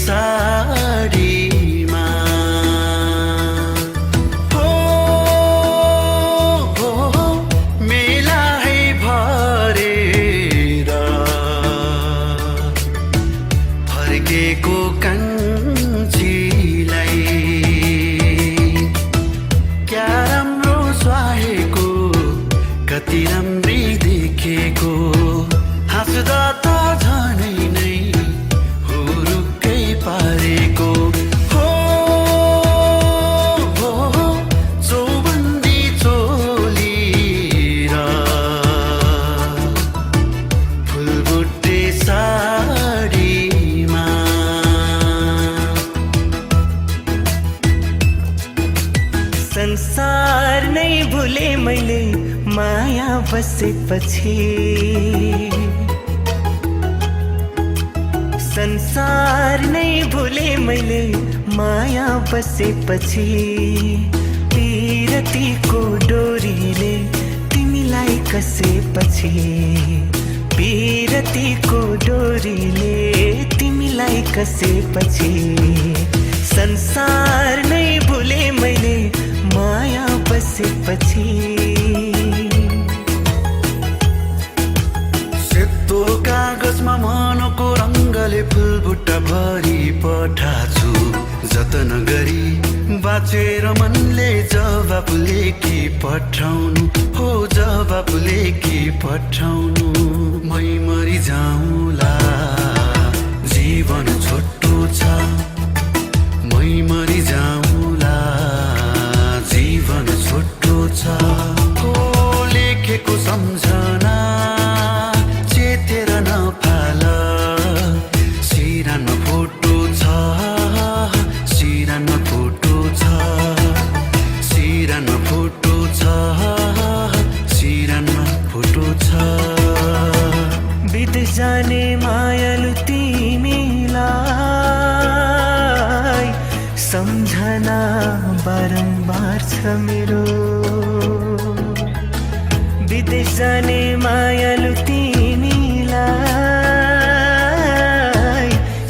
साडीमा हो मेला है भरेर फर्केको कान्छीलाई क्या राम्रो सुहाएको कति राम्री देखेको हाँस्दा त झनै नै हुरुक्कै पारेको हो चौबन्दी चोली र फुलबुट्टे साडीमा संसार नै भुले मैले माया बसेपछि संसार नै भुले मैले माया बसेपछि पिरतीको डोरीले तिमीलाई कसेपछि पिरतीको डोरीले तिमीलाई कसेपछि संसार नै भुले मैले माया बसेपछि सेतो कागजमा मनको रङ्गले फुलबुट्टा भरी पठाछु जतन गरी बाँचेर मनले जवाब लेखी पठाउनु हो जवाब लेखी पठाउनु मै मरि जाउँला जीवन छोटो छ मै मरि जाउँला जीवन छोटो छ हो लेखेको सम्झना चेतेर नफाल सिरानमा फोटो छ सिरानमा फोटो छ सिरानमा फोटो छ सिरानमा फोटो छ बित जाने मायालु तिमीलाई सम्झना बारम्बार छ मेरो विदेश जाने मायालु तिमीलाई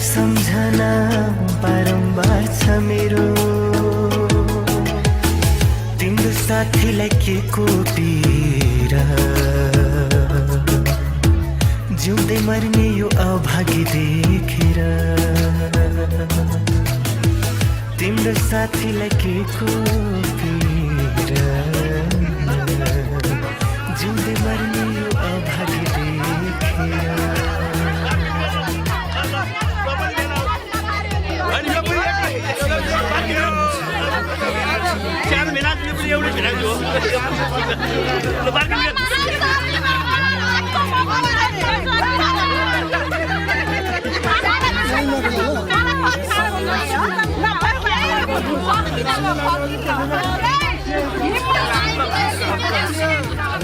सम्झना बारम्बार छ मेरो तिम्रो साथीलाई के कोटेर जिउँदै मर्ने यो अभागी देखेर तिम्रो साथीलाई के कोपेर जिउँदै मर्ने यो अभागी देखेर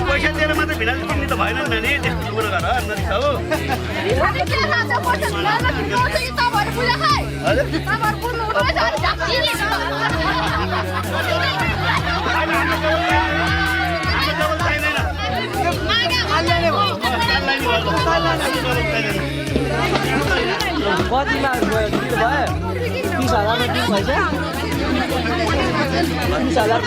पैसा दिएर मात्रै भिडा किन्ने त भएन नि नानी त्यस्तो कुरो गर नजिक हो कतिमा गयो 30,000 मा किन भएछ 10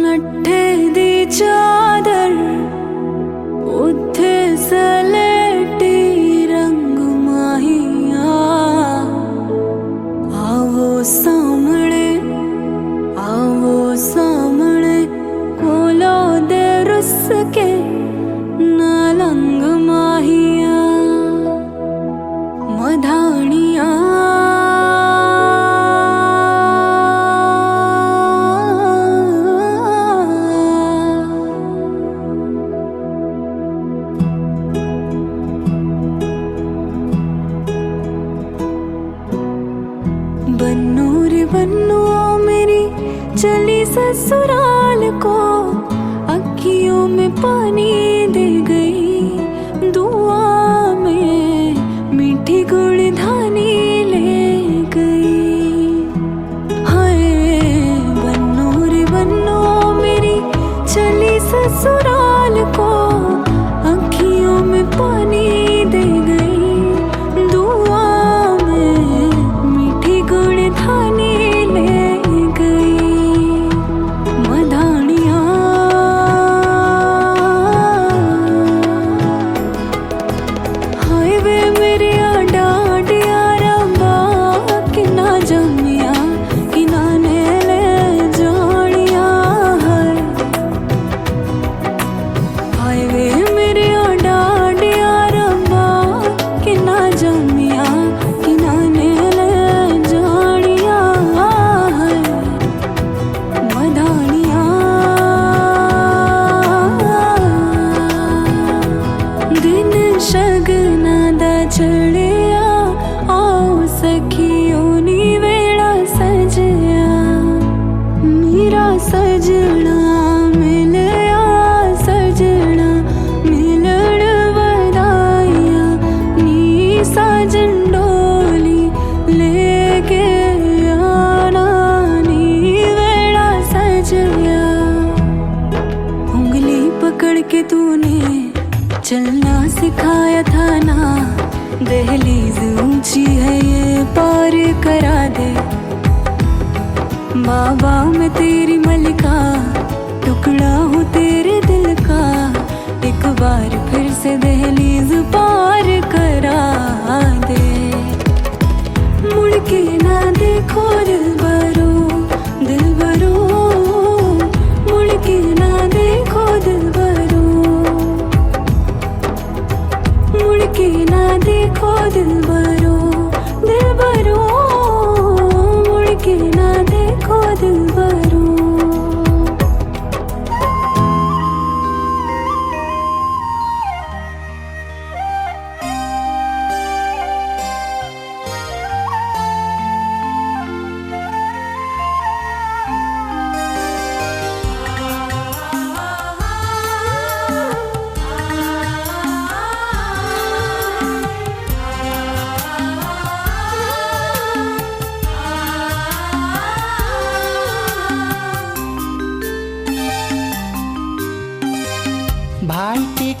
लट्ठे दी चादर उत्थे सलेटी रंग माहिया आवो सामने कोलो दे रुस के नालंग माहिया मधानिया बन्नू रे बन्नू मेरी चली ससुराल को अखियों में पानी दे गई दुआ में मीठी गुड़ धानी ले गई हाय बन्नू रे बन्नू मेरी चली ससुराल को अखियों में पानी दे गई दुआ में मीठी गुड़ धानी ले गई मधानिया हाय वे मेरे डाडिया रबा कि ना जमिया कि ना ने ले जानिया हाय वे मेरे डाडिया रबा कि ना जमिया कि ना ने ले जानिया मधानिया दिन शगना दा चढ़िया आओ सखियों नी वेड़ा सजया मेरा सजना मिलया सजना मिलण वदाइया नी साजन डोली लेके आना नी वेड़ा सजया उंगली पकड़ के तूने चलना सिखाया था ना दहलीज ऊंची है ये पार करा दे बाबा मैं तेरी मलिका टुकड़ा हूँ तेरे दिल का एक बार फिर से दहलीज पार करा दे मुड़ के ना देखो दिलबरो मुड़ के ना देखो दिलबरो मुड़ के ना देखो दिलबरो मुड़ के ना देखो दिलबरो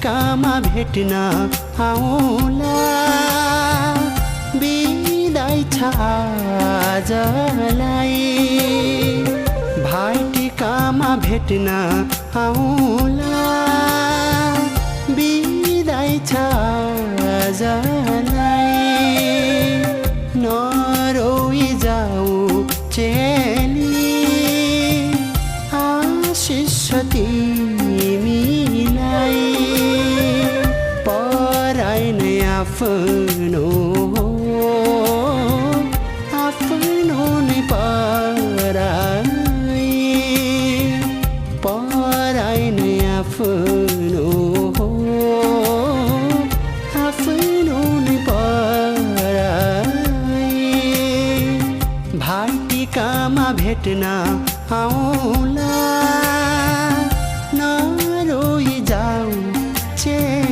भाइटिकामा भेट्न आउँला बिदाई छ आजलाई भाइटिकामा भेट्न आउँला बिदाई छ आजलाई नरोई जाऊ चेली आशिष तिमीलाई पराई नै आफ्नो आफ्नो नै पराई पराई नै आफ्नो आफ्नो नै पराई भाइटिकामा भेट्न आउँला नरोई जाऊ चेली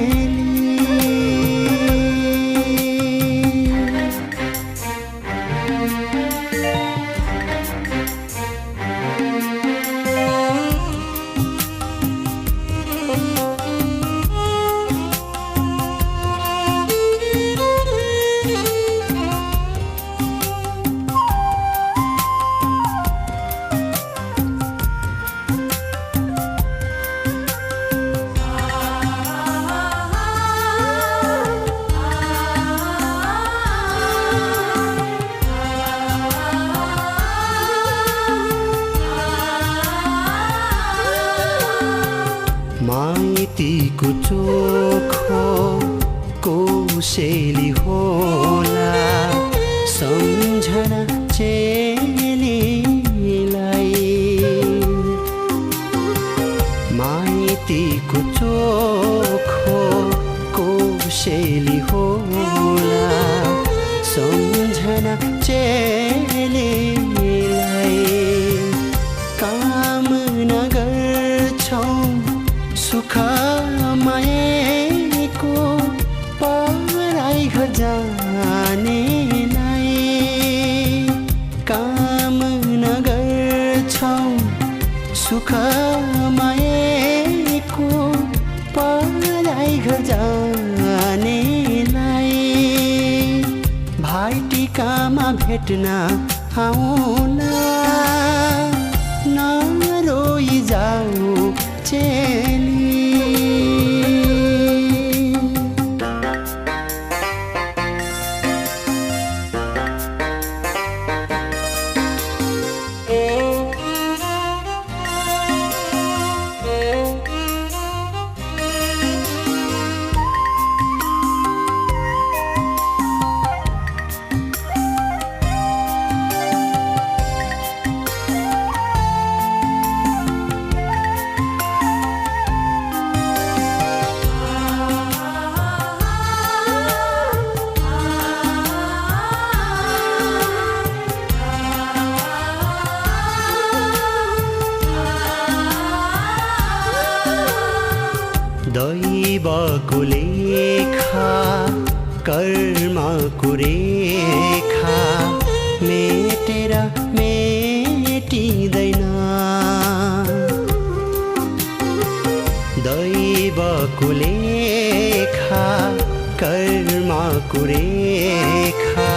माइतीको चोखो कोसेली होला सम्झना चेलीलाई माइतीको चोखो कोसेली होला सम्झना चेलीलाई कामना गर्छौँ सुख माएको पराई घर जानेलाई कामना गर्छौँ सुख माएको पराई घर जानेलाई भाइटिकामा भेट्न आउँला नरोई जाऊ चेली दैवको लेखा कर्मको रेखा मेटेर मेटिँदैन दैवको लेखा कर्मको रेखा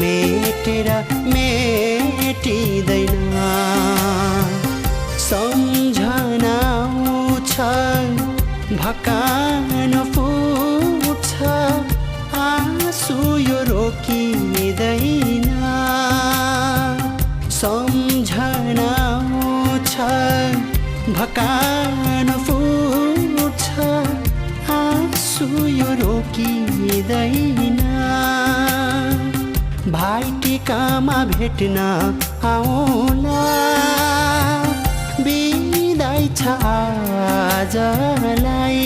मेटेर मेटिँदैन सम्झना आउँछ भकान फुट्छ आँसु यो रोकिँदैन सम्झना आउँछ भकान फुट्छ आँसु यो रोकिँदैन भाइटिकामा भेट्न आउँला बिदाई छ आजलाई